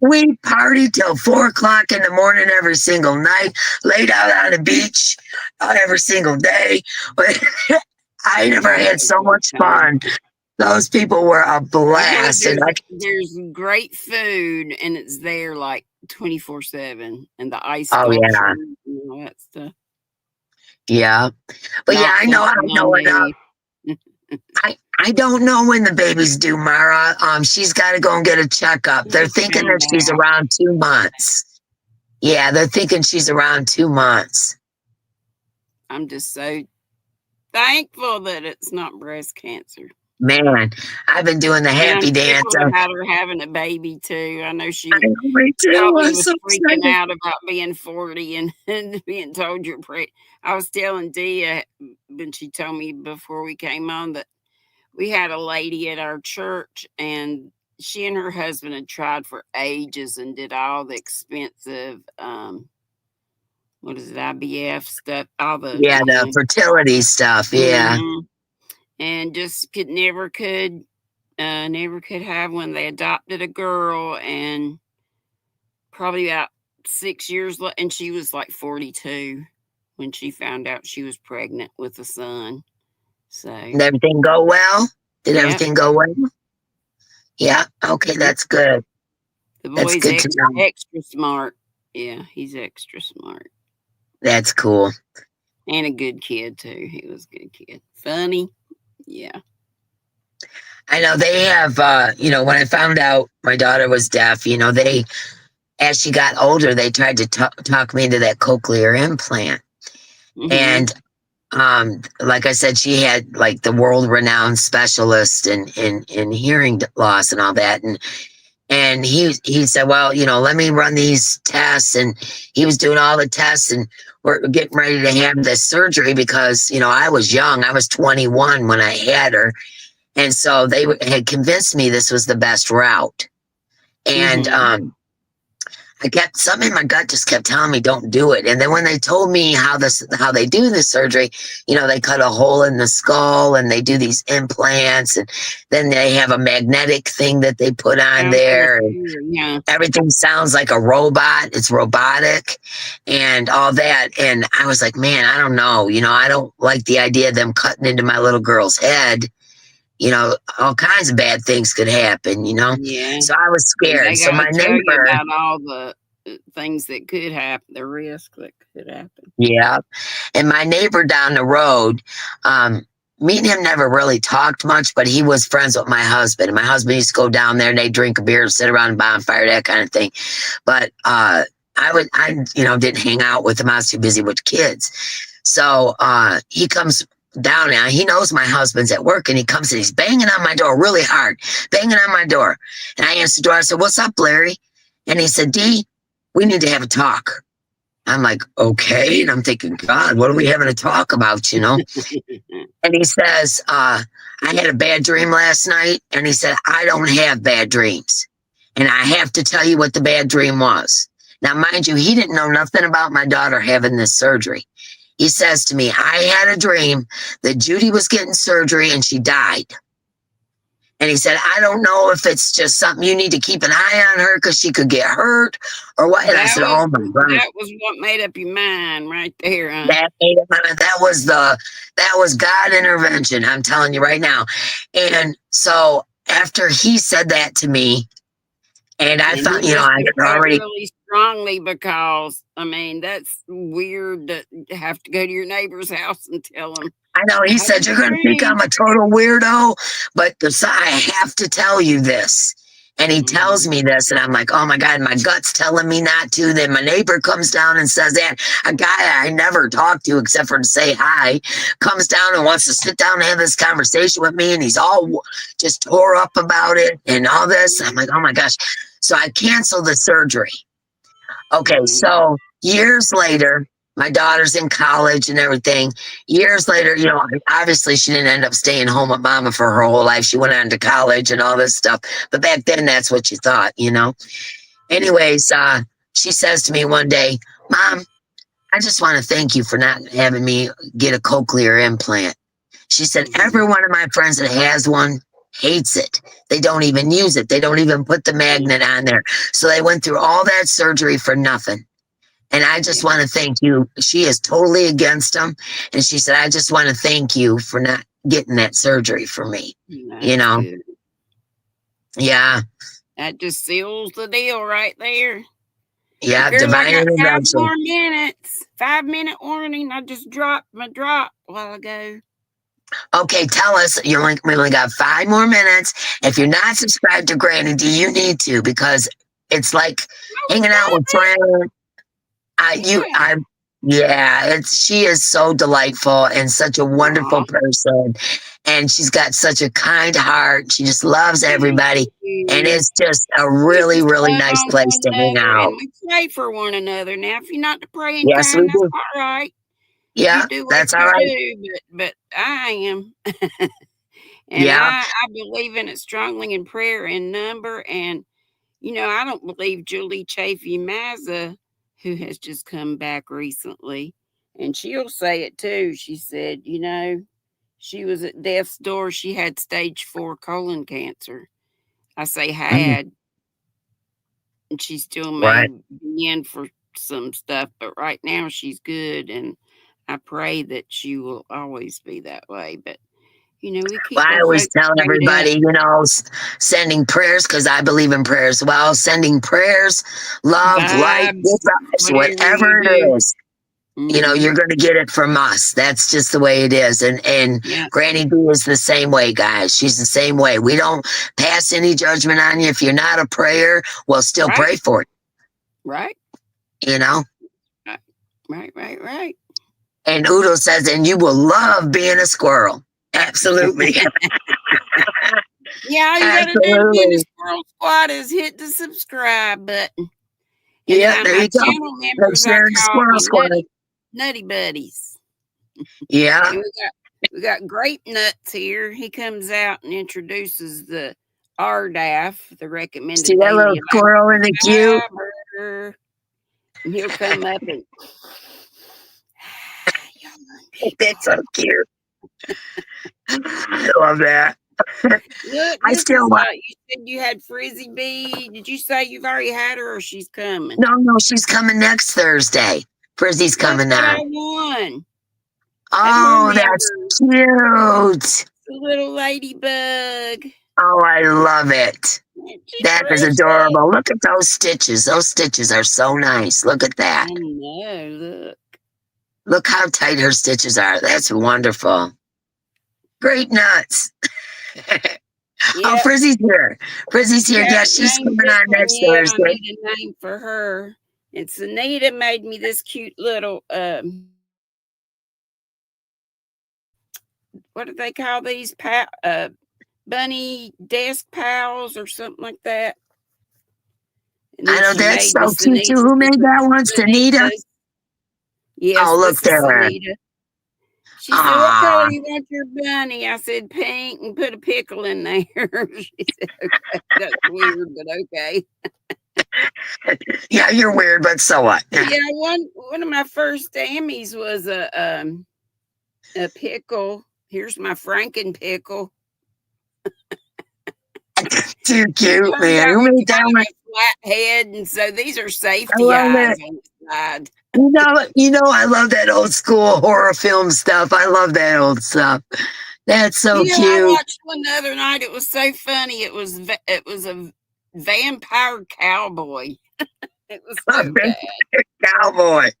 We partied till 4 o'clock in the morning every single night, laid out on the beach every single day. But I never Oh, had that's so a good much time. fun. Those people were a I heard blast. And there's great food and it's there like 24/7 and the ice Oh sculpture yeah, and all that stuff. yeah. But yeah, Not I something I know enough. need. I don't know when the baby's due, Mara. She's got to go and get a checkup. They're Just thinking found that she's out. around 2 months. Yeah, they're thinking she's around 2 months. I'm just so thankful that it's not breast cancer. Man, I've been doing the And I'm happy dance. tickled about her having a baby too. I know I she know, me too. probably I'm was so freaking excited. out about being 40 and being told you're pregnant. I was telling Dia when she told me before we came on that we had a lady at our church and she and her husband had tried for ages and did all the expensive what is it, IVF stuff, all the Yeah, the fertility stuff. Yeah. mhm, and just never could have one. They adopted a girl and probably about 6 years and she was like 42 when she found out she was pregnant with a son. So Did everything go well? Did yep, everything go well? Yeah. Okay, yep. that's good. The That's boy's good to know. extra smart. Yeah, he's extra smart. That's cool. And a good kid too. He was a good kid. Funny. Yeah. I know they have, when I found out my daughter was deaf, as she got older, they tried to talk me into that cochlear implant. Hmm. And like I said, she had like the world renowned specialist in hearing loss and all that. And he said, well, let me run these tests. And he was doing all the tests and we're getting ready to have this surgery because, I was young. I was 21 when I had her. And so they had convinced me this was the best route. And Hmm. something in my gut just kept telling me don't do it. And then when they told me how they do this surgery, they cut a hole in the skull and they do these implants and then they have a magnetic thing that they put on I was gonna there. And say, yeah. everything sounds like a robot. It's robotic and all that. And I was like, man, I don't know. I don't like the idea of them cutting into my little girl's head. All kinds of bad things could happen. Yeah. So I was And scared. they So gotta my tell you neighbor, about all the things that could happen, the risk that could happen. yeah. And my neighbor down the road, me and him never really talked much, but he was friends with my husband. And my husband used to go down there and they drink a beer, sit around a bonfire, that kind of thing. But I didn't hang out with him. I was too busy with kids. So he comes down now. He knows my husband's at work and he comes and he's banging on my door really hard, banging on my door. And I answered the door. I said, "What's up, Larry?" And he said, "Dee, we need to have a talk." I'm like, okay. And I'm thinking, God, what are we having to talk about? And he says, I had a bad dream last night. And he said, I don't have bad dreams. And I have to tell you what the bad dream was. Now, mind you, he didn't know nothing about my daughter having this surgery. He says to me, I had a dream that Judy was getting surgery and she died. And he said, I don't know if it's just something you need to keep an eye on her because she could get hurt or what. And I That said, was oh my God. that was what made up your mind right there, huh? That was God intervention. I'm telling you right now. And so after he said that to me, and I And found, he must I have had felt already, really strongly because I mean that's weird to have to go to your neighbor's house and tell them I know I he had said, a you're going to think dream. I'm a total weirdo, but I have to tell you this. And he tells Mhm. me this, and I'm like, oh my God, my gut's telling me not to. Then my neighbor comes down and says that a guy I never talked to except for to say hi comes down and wants to sit down and have this conversation with me. And he's all just tore up about it and all this. I'm like, oh my gosh. So I canceled the surgery. Okay, Mhm. so years later, my daughter's in college and everything. Years later, obviously she didn't end up staying home with mama for her whole life. She went on to college and all this stuff. But back then, that's what you thought. Anyways, she says to me one day, Mom, I just want to thank you for not having me get a cochlear implant. She said, every Mhm. one of my friends that has one hates it. They don't even use it. They don't even put the magnet on there. So they went through all that surgery for nothing. And I just Yeah, want to thank you. She is totally against them. And she said, I just want to thank you for not getting that surgery for me. You that's know, good. yeah, That just seals the deal right there. Yeah, Girl, I divine got 5 more intervention. minutes. 5 minute warning. I just dropped my drop a while ago. Okay, tell us. We only got 5 more minutes. If you're not subscribed to Granny D, you need to because it's like Oh, hanging out with friends. yeah. Yeah, she is so delightful and such a wonderful Aw, person, and she's got such a kind heart. She just loves thank everybody, and you. it's just a We really, just really love nice on place one to hang another and out. we pray for one another. Now, if you're not the praying Yes, we kind, that's do. all right. You Yeah, do what that's all you right. do, but I am. And Yeah, I believe in it strongly in prayer and number. And, I don't believe Julie Chafee Mazza, who has just come back recently, and she'll say it too. She said, she was at death's door. She had stage 4 colon cancer. I say mm, had, and she still may right. be in for some stuff, but right now she's good. And I pray that she will always be that way. But, we Well, keep I our always folks tell prayed up. everybody, sending prayers because I believe in prayer as well. Sending prayers, love, light, Vibes, good vibes, whatever you whatever do. it is. Mhm. You're going to get it from us. That's just the way it is. And Yeah, Granny D is the same way, guys. She's the same way. We don't pass any judgment on you. If you're not a prayer, we'll still right, pray for right, you, you know? right, right, right, right. And Udo says, and you will love being a squirrel. Absolutely. Yeah, all you gotta do to be in the Absolutely. Squirrel Squad is hit the subscribe button. And Yeah, then there my you go. channel Make members I sure the call squirrel my squad. nutty buddies. Yeah. And we got Grape Nuts here. He comes out and introduces the RDAF, the See recommended that little daily squirrel in the queue? fiber. And he'll come up and young That's people. so cute. I love that. Look, I this is still you said you had Frizzy B. Did you say you've already had her or she's coming? no, she's coming next Thursday. Frizzy's Look coming what on. I won. A new Oh, that's member, cute. the little ladybug. Oh, I love it. She That is precious. adorable. Look at those stitches. Those stitches are so nice. Look at that. I know, look. Look how tight her stitches are. That's wonderful. Great nuts. Oh, Yep. Frizzy's here. Frizzy's here. Got Yeah, to she's name coming this on one next yet. I Thursday. need a name for her. It's Anita made me this cute little what do they call these bunny desk pals or something like that. And I then know she that's made me so cute too. Sanitas. Who made that one? Sanita? Sanitas. Yes, Oh, look this is there. Sanita. She said, "What Ah, color you want your bunny?" I said, "Pink," and put a pickle in there. She said, "Okay, that's weird, but okay." yeah, you're weird, but so what? Yeah, one of my first Emmys was a pickle. Here's my Franken pickle. Too It cute, turned man. out Who with made that kind one? of a flat head, and so these are I safety love eyes it. on the side. I love that old school horror film stuff. I love that old stuff. That's so I cute. watched one the other night. It was so funny. It was a vampire cowboy. It was A so big bad. cowboy.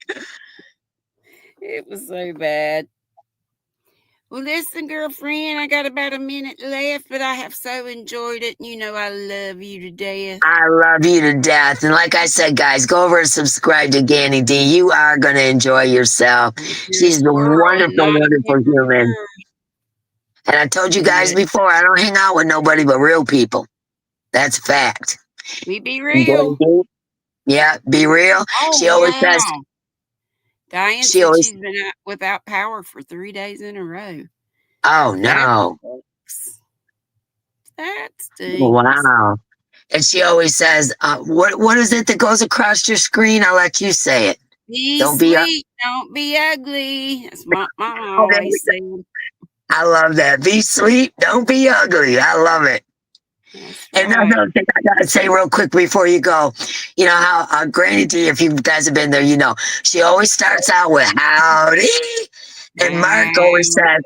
It was so bad. Well, listen, girlfriend, I got about a minute left, but I have so enjoyed it. And I love you to death. I love you to death. And like I said, guys, go over and subscribe to Ganny D. You are going to enjoy yourself. You're a She's a squirrel and wonderful, not a wonderful human. kangaroo. And I told you guys Yeah. before, I don't hang out with nobody but real people. That's a fact. We be And Ganny real. D, yeah, be real. Oh, She always says, wow. Diane she said always, she's been out without power for 3 days in a row. oh That no. sucks. That stinks. Wow. And she always says, what is it that goes across your screen? I'll let you say it. Be Don't be sweet, don't be ugly. That's what my mama Oh, there always said. I love that. Be sweet, don't be ugly. I love it. That's And right. another thing I gotta say real quick before you go, you know how Granny D, if you guys have been there, she always starts out with howdy, And Mark always said,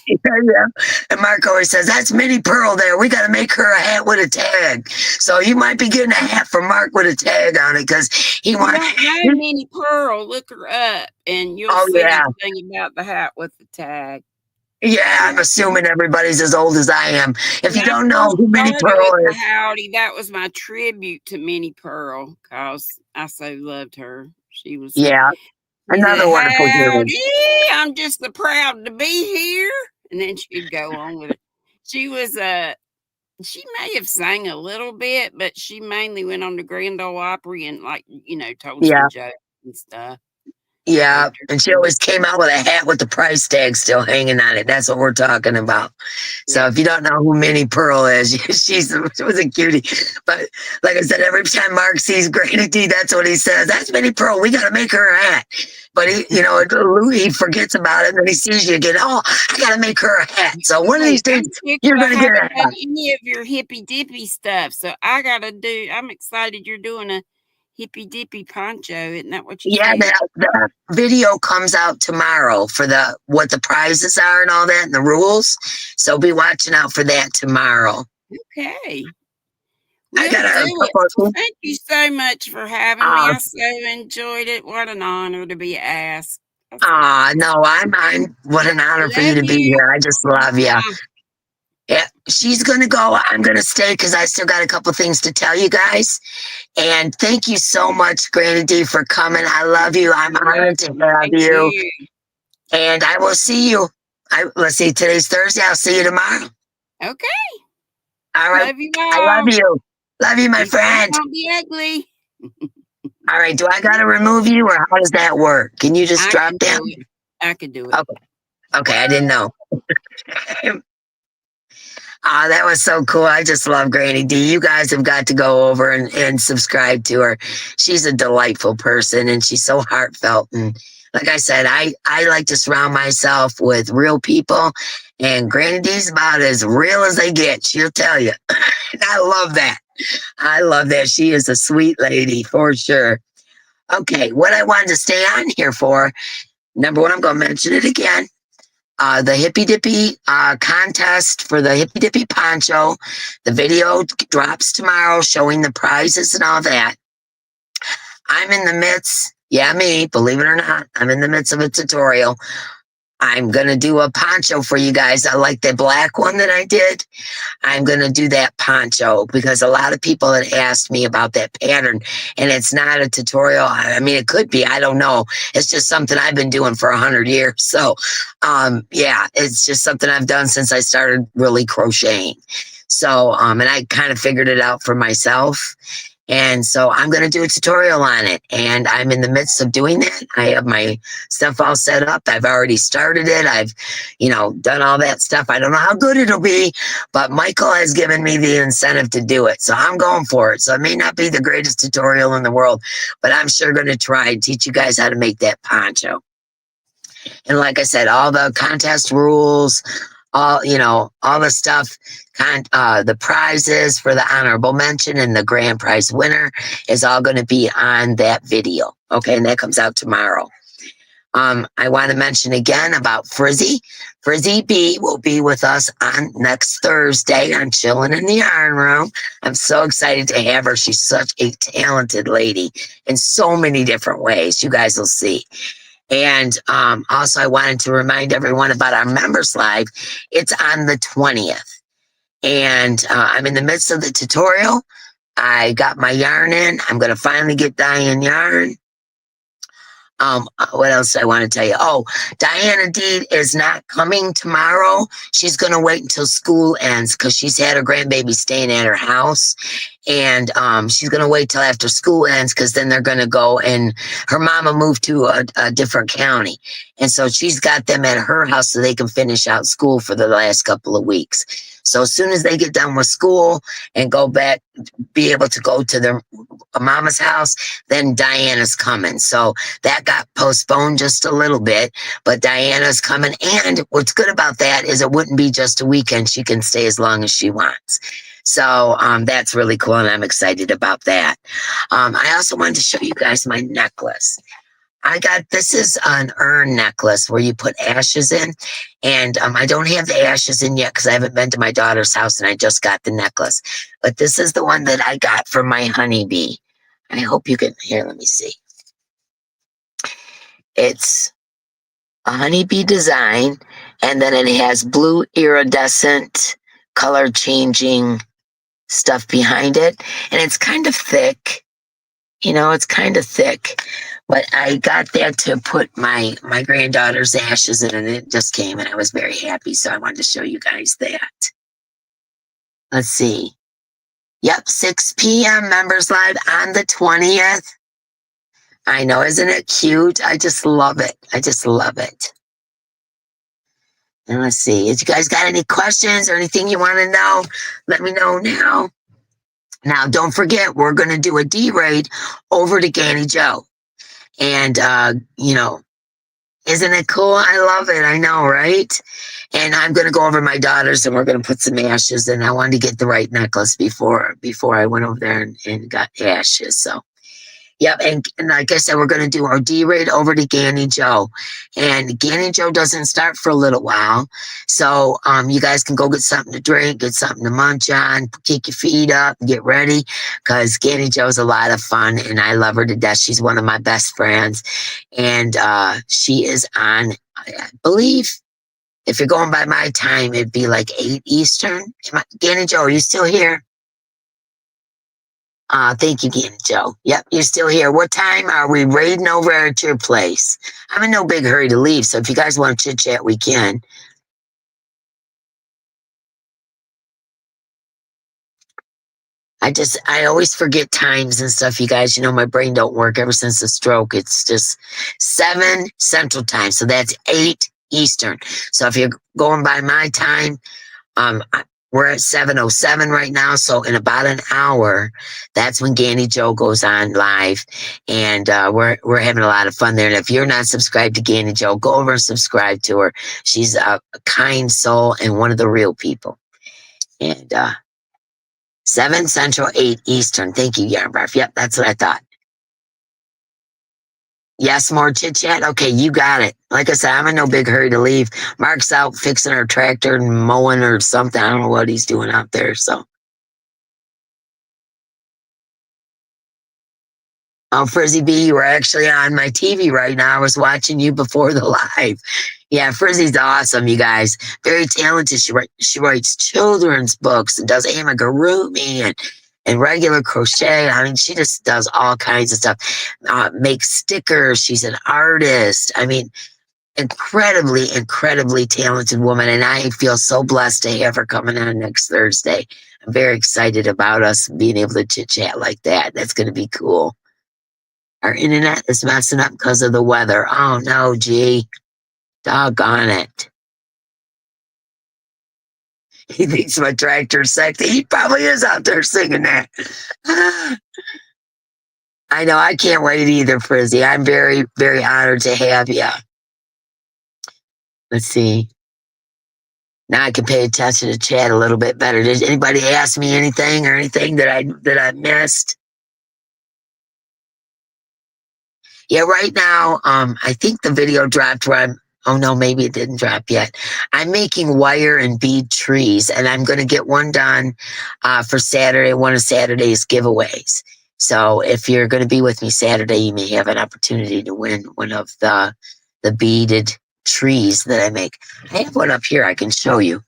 yeah. And Mark always says, that's Minnie Pearl there. We got to make her a hat with a tag. So you might be getting a hat from Mark with a tag on it because he You wants. don't know Minnie Pearl. Look her up and you'll Oh, see yeah. the thing about the hat with the tag. Yeah, I'm assuming everybody's as old as I am. If When you I don't know first who Minnie started Pearl with the is, Howdy, that was my tribute to Minnie Pearl because I so loved her. She was yeah, another wonderful human. howdy, I'm just so proud to be here. And then she'd go on with it. She was she may have sang a little bit, but she mainly went on the Grand Ole Opry and told Yeah, some jokes and stuff. yeah. Loved her And she too. always came out with a hat with the price tag still hanging on it. That's what we're talking about. So Yeah. if you don't know who Minnie Pearl is, she was a cutie. But like I said, every time Mark sees Granny D, that's what he says. That's Minnie Pearl. We got to make her a hat. But he forgets about it, and then he sees you again. Oh, I got to make her a hat. So one of these days, you're I gonna get a haven't done hat. any of your hippy dippy stuff, so I'm excited you're doing a hippy dippy poncho. Isn't that what you Yeah, said? the video comes out tomorrow for what the prizes are and all that and the rules. So be watching out for that tomorrow. Okay. I We'll got do a it. couple of things. Thank you so much for having me. Uh, I so enjoyed it. What an honor to be asked. no, I'm what an honor for you Love to be you. here. I just love you. Yeah, she's gonna go. I'm gonna stay because I still got a couple things to tell you guys. And thank you so much, Granny D, for coming. I love you. I'm honored to have Thank you. you. And I will see you. Let's see, today's Thursday. I'll see you tomorrow. Okay. All right. Love you I love all. you. Love you, my Be safe, friend. don't be ugly. All right. Do I gotta remove you or how does that work? Can you just I drop can down? do it. I can do it. Okay. Okay, I didn't know. That was so cool. I just love Granny D. You guys have got to go over and subscribe to her. She's a delightful person and she's so heartfelt. And like I said, I like to surround myself with real people. And Granny D's about as real as they get. She'll tell you. And I love that. I love that. She is a sweet lady for sure. Okay, what I wanted to stay on here for, number one, I'm going to mention it again. The Hippy Dippy contest for the Hippy Dippy poncho. The video drops tomorrow showing the prizes and all that. I'm in the midst, me, believe it or not, I'm in the midst of a tutorial. I'm going to do a poncho for you guys. I like the black one that I did. I'm going to do that poncho because a lot of people had asked me about that pattern and it's not a tutorial. I mean, it could be, I don't know. It's just something I've been doing for 100 years. So, it's just something I've done since I started really crocheting. So, and I kind of figured it out for myself. And so I'm going to do a tutorial on it and I'm in the midst of doing that. I have my stuff all set up. I've already started it. I've, done all that stuff. I don't know how good it'll be, but Michael has given me the incentive to do it. So I'm going for it. So it may not be the greatest tutorial in the world, but I'm sure going to try and teach you guys how to make that poncho. And like I said, all the contest rules, all the stuff, the prizes for the honorable mention and the grand prize winner is all going to be on that video. Okay. And that comes out tomorrow. I want to mention again about Frizzy. Frizzy B will be with us on next Thursday on Chillin' in the Yarn Room. I'm so excited to have her. She's such a talented lady in so many different ways. You guys will see. And also, I wanted to remind everyone about our members live. It's on the 20th. And I'm in the midst of the tutorial. I got my yarn in. I'm going to finally get Diane yarn. What else I want to tell you? Oh, Diana Deed is not coming tomorrow. She's going to wait until school ends because she's had her grandbaby staying at her house. And she's going to wait till after school ends because then they're going to go and her mama moved to a different county. And so she's got them at her house so they can finish out school for the last couple of weeks. So as soon as they get done with school and go back, be able to go to their mama's house, then Diana's coming. So that got postponed just a little bit, but Diana's coming. And what's good about that is it wouldn't be just a weekend. She can stay as long as she wants. So that's really cool, and I'm excited about that. I also wanted to show you guys my necklace. this is an urn necklace where you put ashes in. And I don't have the ashes in yet because I haven't been to my daughter's house and I just got the necklace. But this is the one that I got for my honeybee. I hope you can, here, let me see. It's a honeybee design, and then it has blue iridescent color changing stuff behind it. And it's kind of thick. It's kind of thick. But I got that to put my granddaughter's ashes in, and it just came, and I was very happy. So I wanted to show you guys that. Let's see. Yep, 6 p.m. members live on the 20th. I know, isn't it cute? I just love it. I just love it. And let's see, if you guys got any questions or anything you want to know, let me know now. Now, don't forget, we're going to do a D-Raid over to Ganny Joe. And, isn't it cool? I love it. I know, right? And I'm going to go over my daughter's and we're going to put some ashes in. I wanted to get the right necklace before I went over there and got ashes. So, yep. And like I said, we're going to do our D-Raid over to Ganny Joe. And Ganny Joe doesn't start for a little while. So you guys can go get something to drink, get something to munch on, kick your feet up, get ready. Because Ganny Joe's a lot of fun and I love her to death. She's one of my best friends. And she is on, I believe, if you're going by my time, it'd be like 8 Eastern. Ganny Joe, are you still here? Thank you again, Joe. Yep, you're still here. What time are we raiding over at your place? I'm in no big hurry to leave, so if you guys want to chit chat, we can. I always forget times and stuff, you guys. My brain don't work ever since the stroke. It's just 7 Central Time, so that's 8 Eastern. So if you're going by my time, we're at 7:07 right now, so in about an hour, that's when Ganny Joe goes on live, and we're having a lot of fun there. And if you're not subscribed to Ganny Joe, go over and subscribe to her. She's a kind soul and one of the real people. And 7 Central, 8 Eastern. Thank you, Yarn Barf. Yep, that's what I thought. Yes, more chit chat. Okay, you got it. Like I said, I'm in no big hurry to leave. Mark's out fixing our tractor and mowing or something. I don't know what he's doing out there. So, oh, Frizzy B, you were actually on my TV right now. I was watching you before the live. Yeah, Frizzy's awesome, you guys. Very talented. She writes children's books and does amigurumi and regular crochet. I mean, she just does all kinds of stuff. Makes stickers. She's an artist. I mean, incredibly, incredibly talented woman. And I feel so blessed to have her coming on next Thursday. I'm very excited about us being able to chit chat like that. That's going to be cool. Our internet is messing up because of the weather. Oh no, gee. Doggone it. He thinks my tractor's sexy. He probably is out there singing that. I know. I can't wait either, Frizzy. I'm very, very honored to have you. Let's see. Now I can pay attention to chat a little bit better. Did anybody ask me anything or anything that I missed? Yeah, right now, I think the video dropped where oh no, maybe it didn't drop yet. I'm making wire and bead trees, and I'm going to get one done for Saturday, one of Saturday's giveaways. So if you're going to be with me Saturday, you may have an opportunity to win one of the beaded trees that I make. I have one up here I can show you.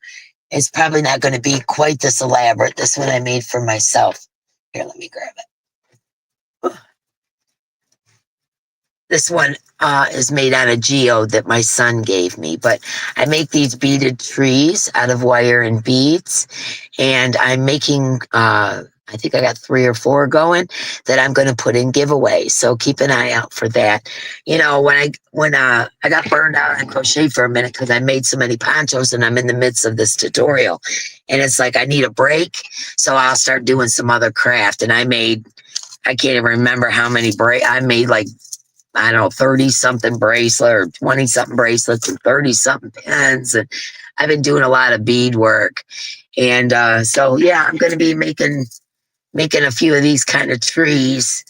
It's probably not going to be quite this elaborate. This one I made for myself. Here, let me grab it. This one is made out of geode that my son gave me, but I make these beaded trees out of wire and beads, and I'm making, I think I got 3 or 4 going that I'm going to put in giveaways. So keep an eye out for that. When I got burned out on crochet for a minute because I made so many ponchos and I'm in the midst of this tutorial, and it's like I need a break, so I'll start doing some other craft. And I can't even remember how many I made like, I don't know, 30-something bracelet or 20-something bracelets and 30-something pins. And I've been doing a lot of bead work. And so, yeah, I'm going to be making a few of these kind of trees,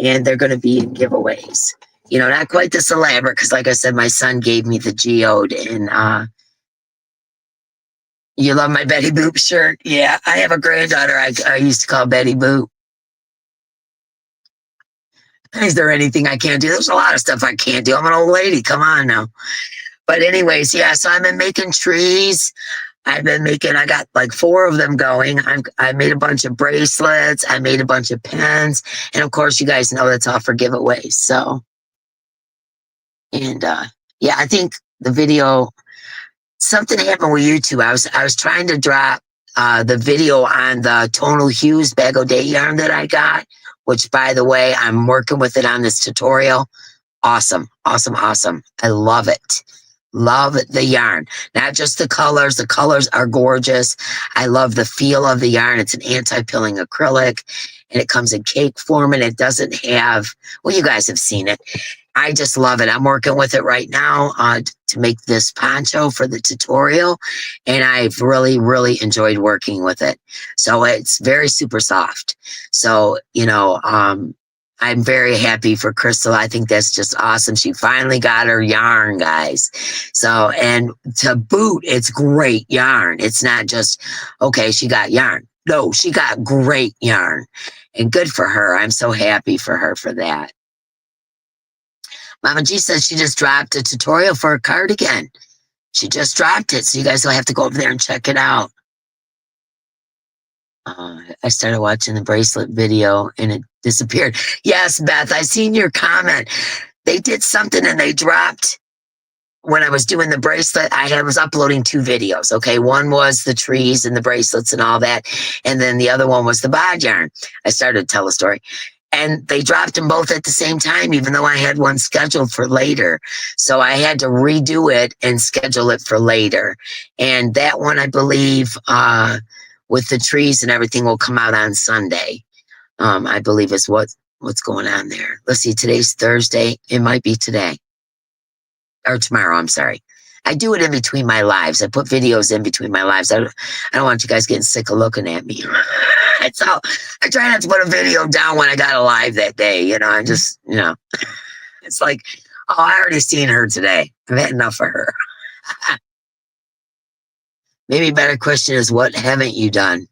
and they're going to be in giveaways. You know, not quite this elaborate because, like I said, my son gave me the geode. And you love my Betty Boop shirt? Yeah, I have a granddaughter I used to call Betty Boop. Is there anything I can't do? There's a lot of stuff I can't do. I'm an old lady. Come on now. But anyways, yeah. So I've been making trees. I got like 4 of them going. I made a bunch of bracelets. I made a bunch of pens. And of course, you guys know that's all for giveaways. So, and yeah, I think the video, something happened with YouTube. I was trying to drop the video on the Tonal Hues Bag O' Day yarn that I got, which by the way, I'm working with it on this tutorial. Awesome, awesome, awesome. I love it. Love the yarn, not just the colors. The colors are gorgeous. I love the feel of the yarn. It's an anti-pilling acrylic and it comes in cake form and it doesn't have, well, you guys have seen it. I just love it. I'm working with it right now to make this poncho for the tutorial. And I've really, really enjoyed working with it. So it's very super soft. So, you know, I'm very happy for Crystal. I think that's just awesome. She finally got her yarn, guys. So, and to boot, it's great yarn. It's not just, okay, she got yarn. No, she got great yarn and good for her. I'm so happy for her for that. Mama G says she just dropped a tutorial for a cardigan. She just dropped it. So you guys will have to go over there and check it out. I started watching the bracelet video and it disappeared. Yes, Beth, I seen your comment. They did something and they dropped when I was doing the bracelet. I was uploading 2 videos. Okay. One was the trees and the bracelets and all that. And then the other one was the bod yarn. I started to tell a story and they dropped them both at the same time, even though I had one scheduled for later. So I had to redo it and schedule it for later. And that one, I believe, with the trees and everything will come out on Sunday. I believe is what's going on there. Let's see, today's Thursday. It might be today or tomorrow. I'm sorry. I do it in between my lives. I put videos in between my lives. I don't want you guys getting sick of looking at me. So I try not to put a video down when I got a live that day. You know, I just, you know, it's like, oh, I already seen her today. I've had enough of her. Maybe a better question is, what haven't you done?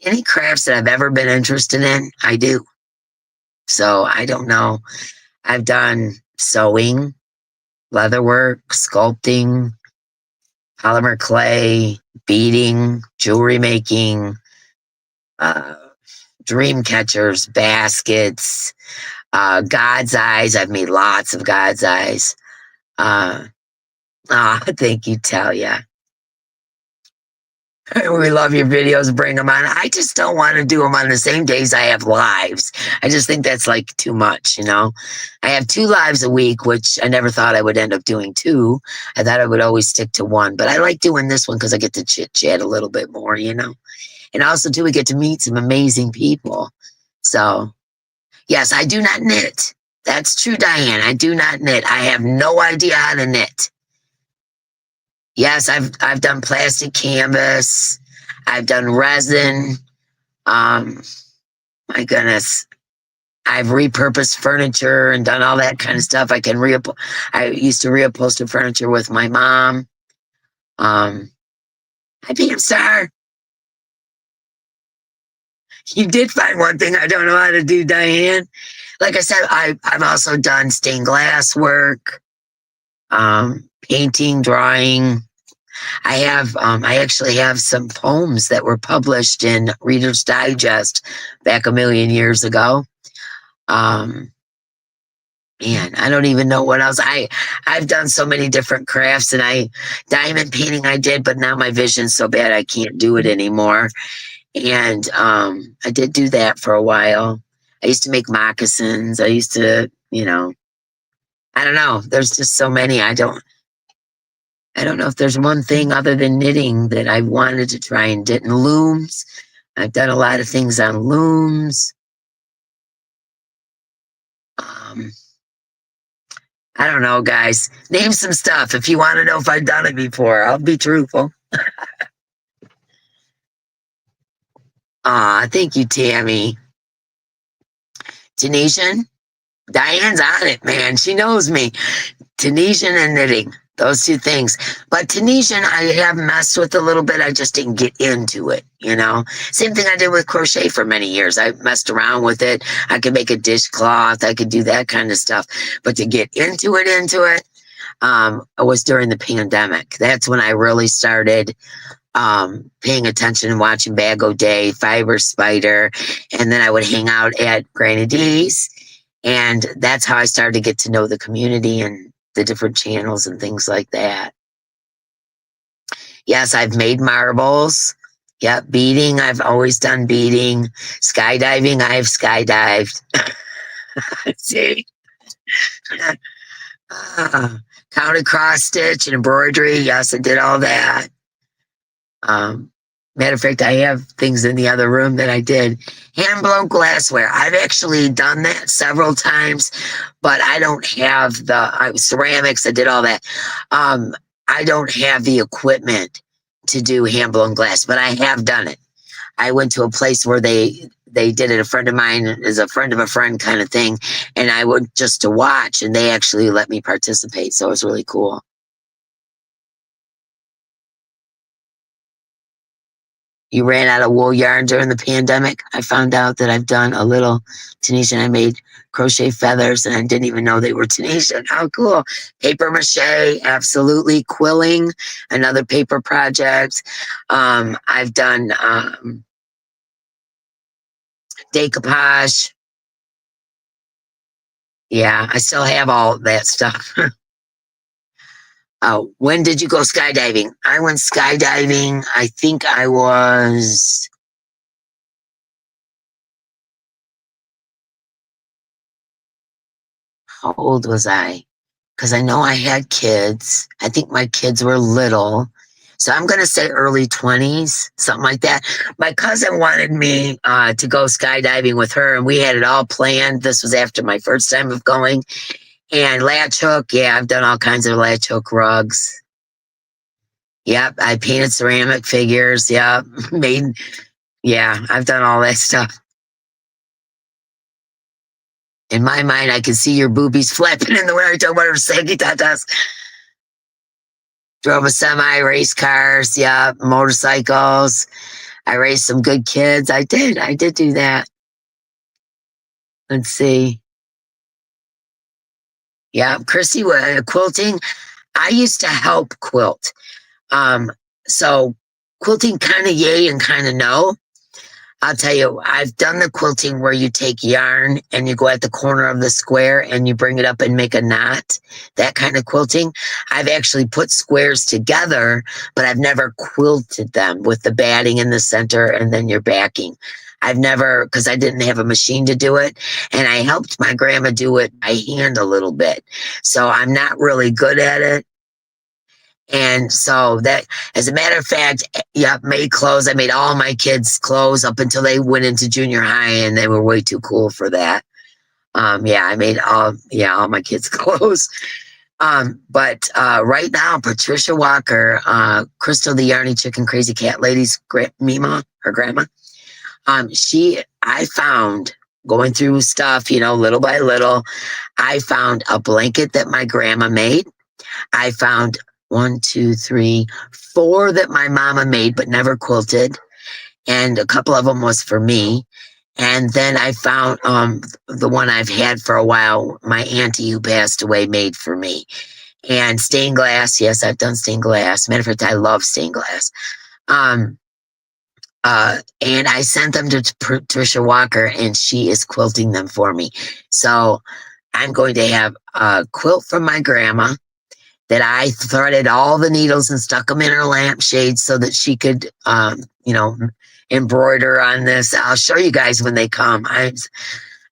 Any crafts that I've ever been interested in, I do. So I don't know. I've done sewing, leatherwork, sculpting, polymer clay, beading, jewelry making, dream catchers, baskets, God's eyes. I've made lots of God's eyes. Thank you, Talia. We love your videos. Bring them on. I just don't want to do them on the same days I have lives. I just think that's like too much, you know. I have 2 lives a week, which I never thought I would end up doing 2. I thought I would always stick to 1, but I like doing this one because I get to chit chat a little bit more, you know. And also, too, we get to meet some amazing people. So, yes, I do not knit. That's true, Diane. I do not knit. I have no idea how to knit. Yes, I've done plastic canvas. I've done resin. My goodness. I've repurposed furniture and done all that kind of stuff. I used to reupholster furniture with my mom. Hi, PM Star. You did find one thing I don't know how to do, Diane. Like I said, I've also done stained glass work, painting, drawing. I actually have some poems that were published in Reader's Digest back a million years ago. Man, I don't even know what else. I've done so many different crafts, and diamond painting I did, but now my vision's so bad I can't do it anymore. And I did do that for a while. I used to make moccasins. I used to, you know, I don't know. There's just so many. I don't know if there's one thing other than knitting that I wanted to try and did. And looms. I've done a lot of things on looms. I don't know, guys. Name some stuff if you want to know if I've done it before. I'll be truthful. Thank you, Tammy. Tunisian. Diane's on it, man. She knows me. Tunisian and knitting, those two things. But Tunisian, I have messed with a little bit. I just didn't get into it, you know. Same thing I did with crochet for many years. I messed around with it. I could make a dishcloth. I could do that kind of stuff. But to get into it, it was during the pandemic. That's when I really started paying attention and watching Bag O' Day, Fiber Spider, and then I would hang out at Granny D's. And that's how I started to get to know the community and the different channels and things like that. Yes, I've made marbles. Yep, beading. I've always done beading. Skydiving. I've skydived. See? Counted cross stitch and embroidery. Yes, I did all that. Matter of fact, I have things in the other room that I did. Hand blown glassware. I've actually done that several times, but I don't have the ceramics. I did all that. I don't have the equipment to do hand blown glass, but I have done it. I went to a place where they did it. A friend of mine is a friend of a friend kind of thing, and I went just to watch, and they actually let me participate. So it was really cool. You ran out of wool yarn during the pandemic. I found out that I've done a little Tunisian. I made crochet feathers and I didn't even know they were Tunisian. How cool. Paper mache, absolutely. Quilling, another paper project. I've done decoupage. Yeah, I still have all that stuff. When did you go skydiving? I went skydiving, I think I was... How old was I? Because I know I had kids. I think my kids were little. So I'm going to say early 20s, something like that. My cousin wanted me to go skydiving with her, and we had it all planned. This was after my first time of going. And latch hook, yeah, I've done all kinds of latch hook rugs. Yep, I painted ceramic figures. Yep, I've done all that stuff. In my mind, I can see your boobies flapping in the wind. I don't want to say tatas. Drove a semi, race cars, yeah, motorcycles. I raised some good kids. I did do that. Let's see. Yeah, Chrissy, quilting. I used to help quilt. So quilting kind of yay and kind of no. I'll tell you, I've done the quilting where you take yarn and you go at the corner of the square and you bring it up and make a knot. That kind of quilting. I've actually put squares together, but I've never quilted them with the batting in the center and then your backing. I've never, because I didn't have a machine to do it. And I helped my grandma do it by hand a little bit. So I'm not really good at it. And so that, as a matter of fact, made clothes. I made all my kids' clothes up until they went into junior high, and they were way too cool for that. I made all my kids' clothes. But right now, Patricia Walker, Crystal the Yarny Chicken Crazy Cat Lady's Mima, her grandma. I found going through stuff, little by little, I found a blanket that my grandma made. I found 1, 2, 3, 4 that my mama made but never quilted, and a couple of them was for me. And then I found the one I've had for a while, my auntie who passed away made for me. And stained glass, yes, I've done stained glass. Matter of fact, I love stained glass. And I sent them to Patricia Walker, and she is quilting them for me. So I'm going to have a quilt from my grandma that I threaded all the needles and stuck them in her lampshades so that she could, embroider on this. I'll show you guys when they come.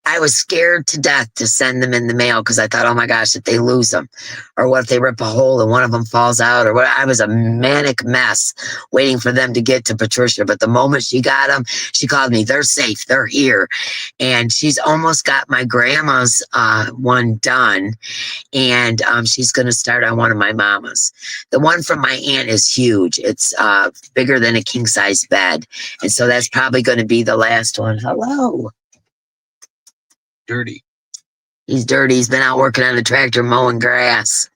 I was scared to death to send them in the mail because I thought, oh my gosh, if they lose them, or what if they rip a hole and one of them falls out, or what? I was a manic mess waiting for them to get to Patricia. But the moment she got them, she called me. They're safe. They're here. And she's almost got my grandma's one done. And she's going to start on one of my mama's. The one from my aunt is huge. It's bigger than a king size bed. And so that's probably going to be the last one. Hello. dirty. He's dirty. He's been out working on the tractor mowing grass.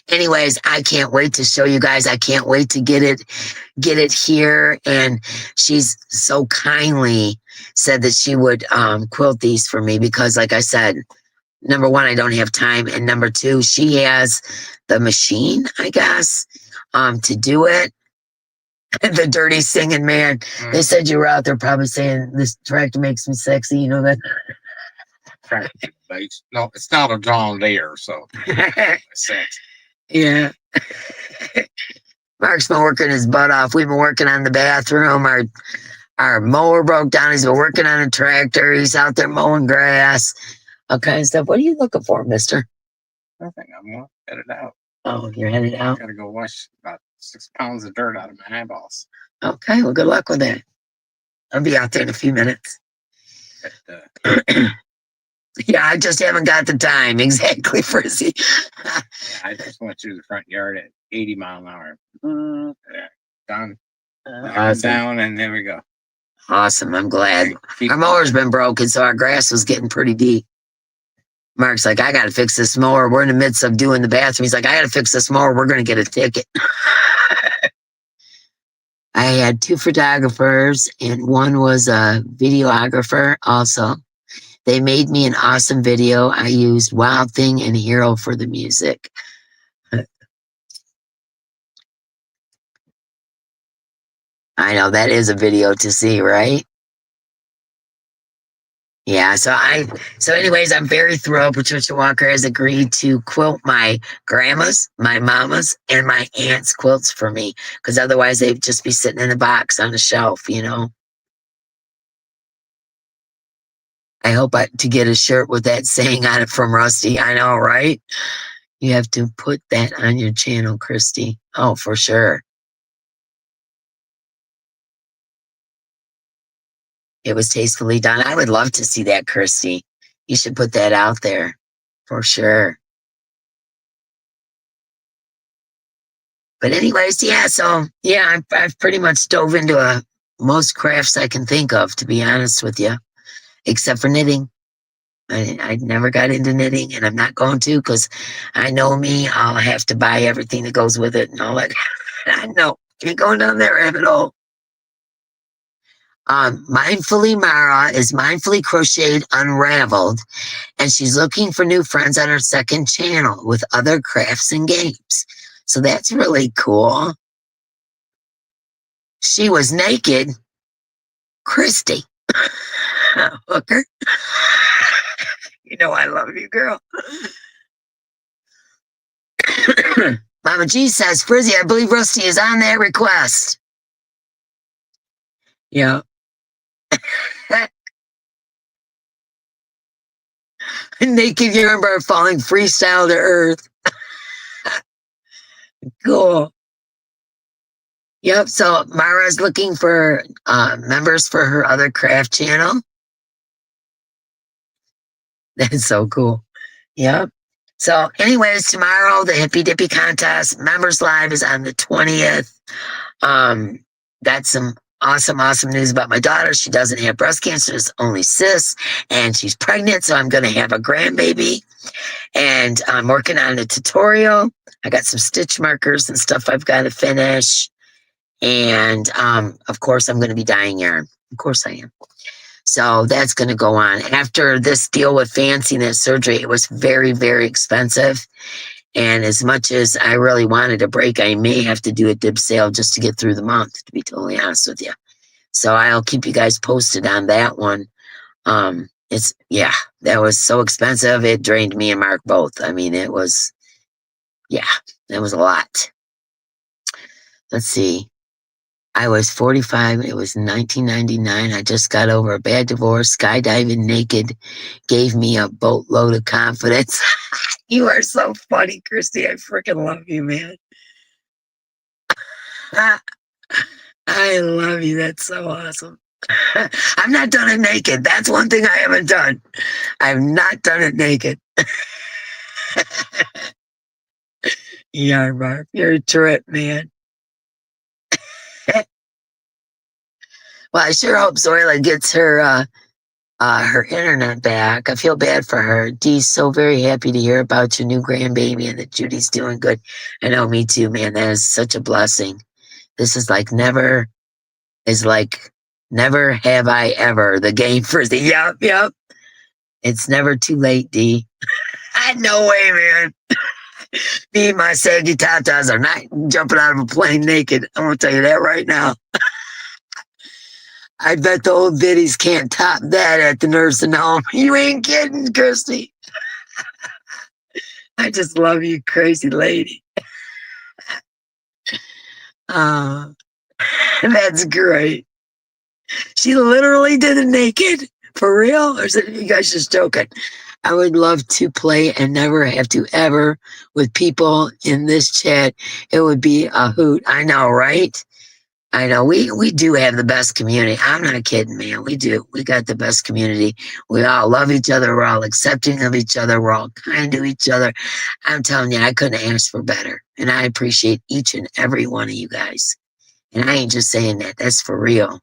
Anyways, I can't wait to show you guys. I can't wait to get it here. And she's so kindly said that she would quilt these for me because, like I said, number one, I don't have time, and number two, she has the machine, I guess, to do it. The dirty singing man. They said you were out there probably saying this tractor makes me sexy. You know that. No, it's not a John Deere, so yeah. Mark's been working his butt off. We've been working on the bathroom. Our mower broke down. He's been working on a tractor. He's out there mowing grass, all kinds of stuff. What are you looking for, mister? Nothing. I'm headed out. Oh, you're headed out? Gotta go wash about 6 pounds of dirt out of my eyeballs. Okay, well, good luck with that. I'll be out there in a few minutes. Yeah, I just haven't got the time. Exactly, Frizzy. Yeah, I just went through the front yard at 80 mile an hour. Done. Awesome. Down, and there we go. Awesome. I'm glad. Our mower's been broken, so our grass was getting pretty deep. Mark's like, I got to fix this mower. We're in the midst of doing the bathroom. He's like, I got to fix this mower. We're going to get a ticket. I had 2 photographers, and one was a videographer also. They made me an awesome video. I used Wild Thing and Hero for the music. I know that is a video to see, right? Yeah, so anyways, I'm very thrilled. Patricia Walker has agreed to quilt my grandma's, my mama's, and my aunt's quilts for me, because otherwise they'd just be sitting in a box on the shelf, you know. I hope to get a shirt with that saying on it from Rusty. I know, right? You have to put that on your channel, Christy. Oh, for sure. It was tastefully done. I would love to see that, Christy. You should put that out there for sure. But anyways, yeah, so yeah, I've pretty much dove into most crafts I can think of, to be honest with you, except for knitting. I never got into knitting, and I'm not going to, because I know me, I'll have to buy everything that goes with it and all that. I know, ain't going down that rabbit hole. Mindfully Mara is Mindfully Crocheted Unraveled, and she's looking for new friends on her second channel with other crafts and games. So that's really cool. She was naked. Christy. Hooker. You know I love you, girl. Mama G says, Frizzy, I believe Rusty is on that request. Yeah. Naked yarn bar falling freestyle to earth. Cool. Yep. So Mara's looking for members for her other craft channel. That's so cool. Yep. So anyways, tomorrow, the Hippy Dippy contest members live is on the 20th. Got some awesome news about my daughter. She doesn't have breast cancer, it's only cysts, and she's pregnant. So I'm going to have a grandbaby, and I'm working on a tutorial. I got some stitch markers and stuff I've got to finish. And, of course, I'm going to be dyeing yarn. Of course I am. So that's going to go on. After this deal with Fancy and that surgery, it was very, very expensive. And as much as I really wanted a break, I may have to do a dip sale just to get through the month, to be totally honest with you. So I'll keep you guys posted on that one. That was so expensive. It drained me and Mark both. I mean, it was a lot. Let's see. I was 45. It was 1999. I just got over a bad divorce. Skydiving naked gave me a boatload of confidence. You are so funny, Christy. I freaking love you, man. I love you. That's so awesome. I'm not done it naked. That's one thing I haven't done. I've not done it naked. Yeah, Mark. You're a trip, man. Well, I sure hope Zoila gets her her internet back. I feel bad for her. Dee's so very happy to hear about your new grandbaby and that Judy's doing good. I know, me too, man. That is such a blessing. This is like never have I ever. The game for the yep. It's never too late, Dee. No way, man. Me and my saggy tatas are not jumping out of a plane naked. I'm gonna tell you that right now. I bet the old biddies can't top that at the nursing home. You ain't kidding, Christy. I just love you, crazy lady. That's great. She literally did it naked. For real? Or is it you guys just joking? I would love to play and never have to ever with people in this chat. It would be a hoot. I know, right? I know we do have the best community. I'm not kidding, man. We do. We got the best community. We all love each other. We're all accepting of each other. We're all kind to each other. I'm telling you, I couldn't ask for better. And I appreciate each and every one of you guys. And I ain't just saying that. That's for real.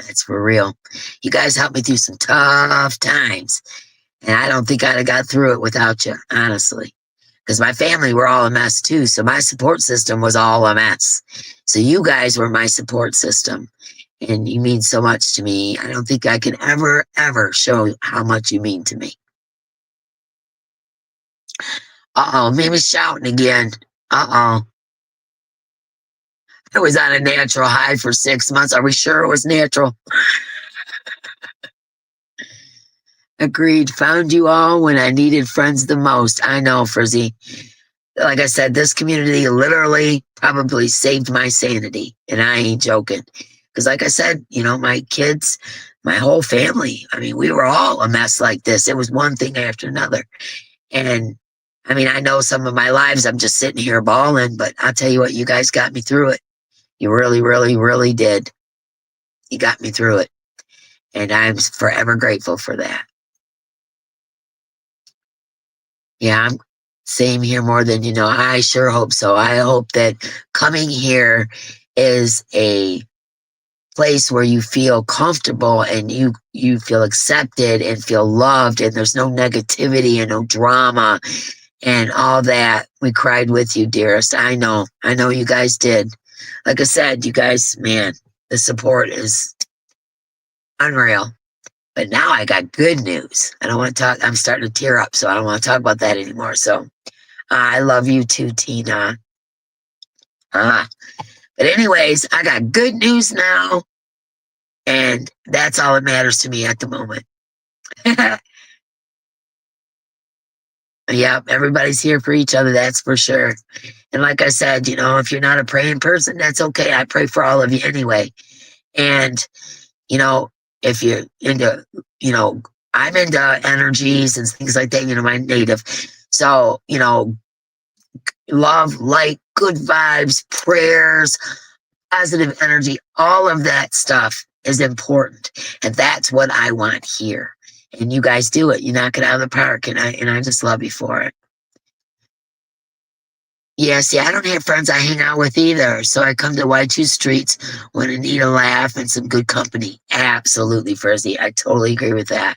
That's for real. You guys helped me through some tough times. And I don't think I'd have got through it without you, honestly. Because my family were all a mess too. So my support system was all a mess. So you guys were my support system. And you mean so much to me. I don't think I can ever, ever show how much you mean to me. Uh-oh, maybe shouting again. Uh-oh. I was on a natural high for 6 months. Are we sure it was natural? Agreed. Found you all when I needed friends the most. I know, Frizzy. Like I said, this community literally probably saved my sanity. And I ain't joking. Because like I said, you know, my kids, my whole family, I mean, we were all a mess like this. It was one thing after another. And I mean, I know some of my lives, I'm just sitting here bawling, but I'll tell you what, you guys got me through it. You really, really, really did. You got me through it. And I'm forever grateful for that. Yeah, I'm same here more than you know. I sure hope so. I hope that coming here is a place where you feel comfortable and you feel accepted and feel loved and there's no negativity and no drama and all that. We cried with you, dearest. I know you guys did. Like I said, you guys, man, the support is unreal. But now I got good news. I don't want to talk. I'm starting to tear up, so I don't want to talk about that anymore. So I love you too, Tina. But anyways, I got good news now. And that's all that matters to me at the moment. Yep, everybody's here for each other, that's for sure. And like I said, you know, if you're not a praying person, that's okay. I pray for all of you anyway. And, you know, if you're into, you know, I'm into energies and things like that, you know, my native. So, you know, love, light, good vibes, prayers, positive energy, all of that stuff is important. And that's what I want here. And you guys do it. You knock it out of the park. And I just love you for it. Yeah, see, I don't have friends I hang out with either. So I come to Y2 Streets when I need a laugh and some good company. Absolutely, Frizzy. I totally agree with that.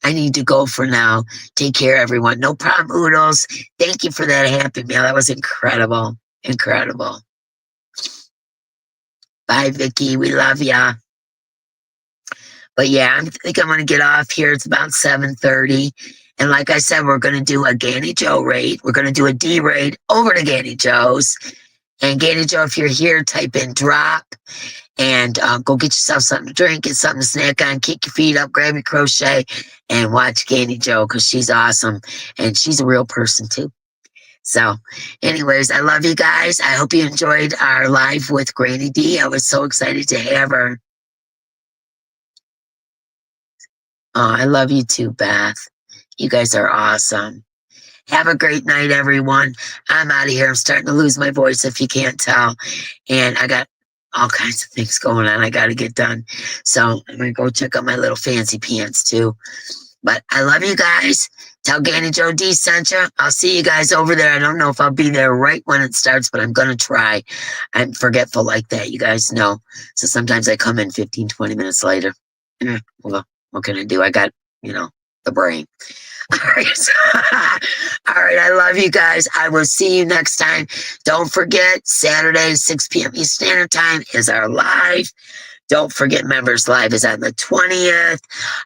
I need to go for now. Take care, everyone. No problem, Oodles. Thank you for that happy meal. That was incredible. Incredible. Bye, Vicky. We love ya. But yeah, I think I'm going to get off here. It's about 7:30. And like I said, we're going to do a Ganny Joe raid. We're going to do a D raid over to Ganny Joe's. And Ganny Joe, if you're here, type in drop and go get yourself something to drink, get something to snack on, kick your feet up, grab your crochet, and watch Ganny Joe because she's awesome. And she's a real person too. So anyways, I love you guys. I hope you enjoyed our live with Granny D. I was so excited to have her. Oh, I love you too, Beth. You guys are awesome. Have a great night, everyone. I'm out of here. I'm starting to lose my voice if you can't tell. And I got all kinds of things going on I got to get done. So I'm going to go check out my little fancy pants too. But I love you guys. Tell Danny Joe D sent you. I'll see you guys over there. I don't know if I'll be there right when it starts, but I'm going to try. I'm forgetful like that. You guys know. So sometimes I come in 15, 20 minutes later. Well, what can I do? I got, the brain. All right. All right. I love you guys. I will see you next time. Don't forget, Saturday, 6 p.m. Eastern Standard Time is our live. Don't forget, Members Live is on the 20th.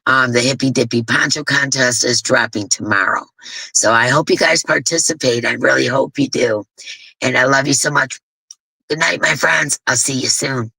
The Hippy Dippy Poncho Contest is dropping tomorrow. So I hope you guys participate. I really hope you do. And I love you so much. Good night, my friends. I'll see you soon.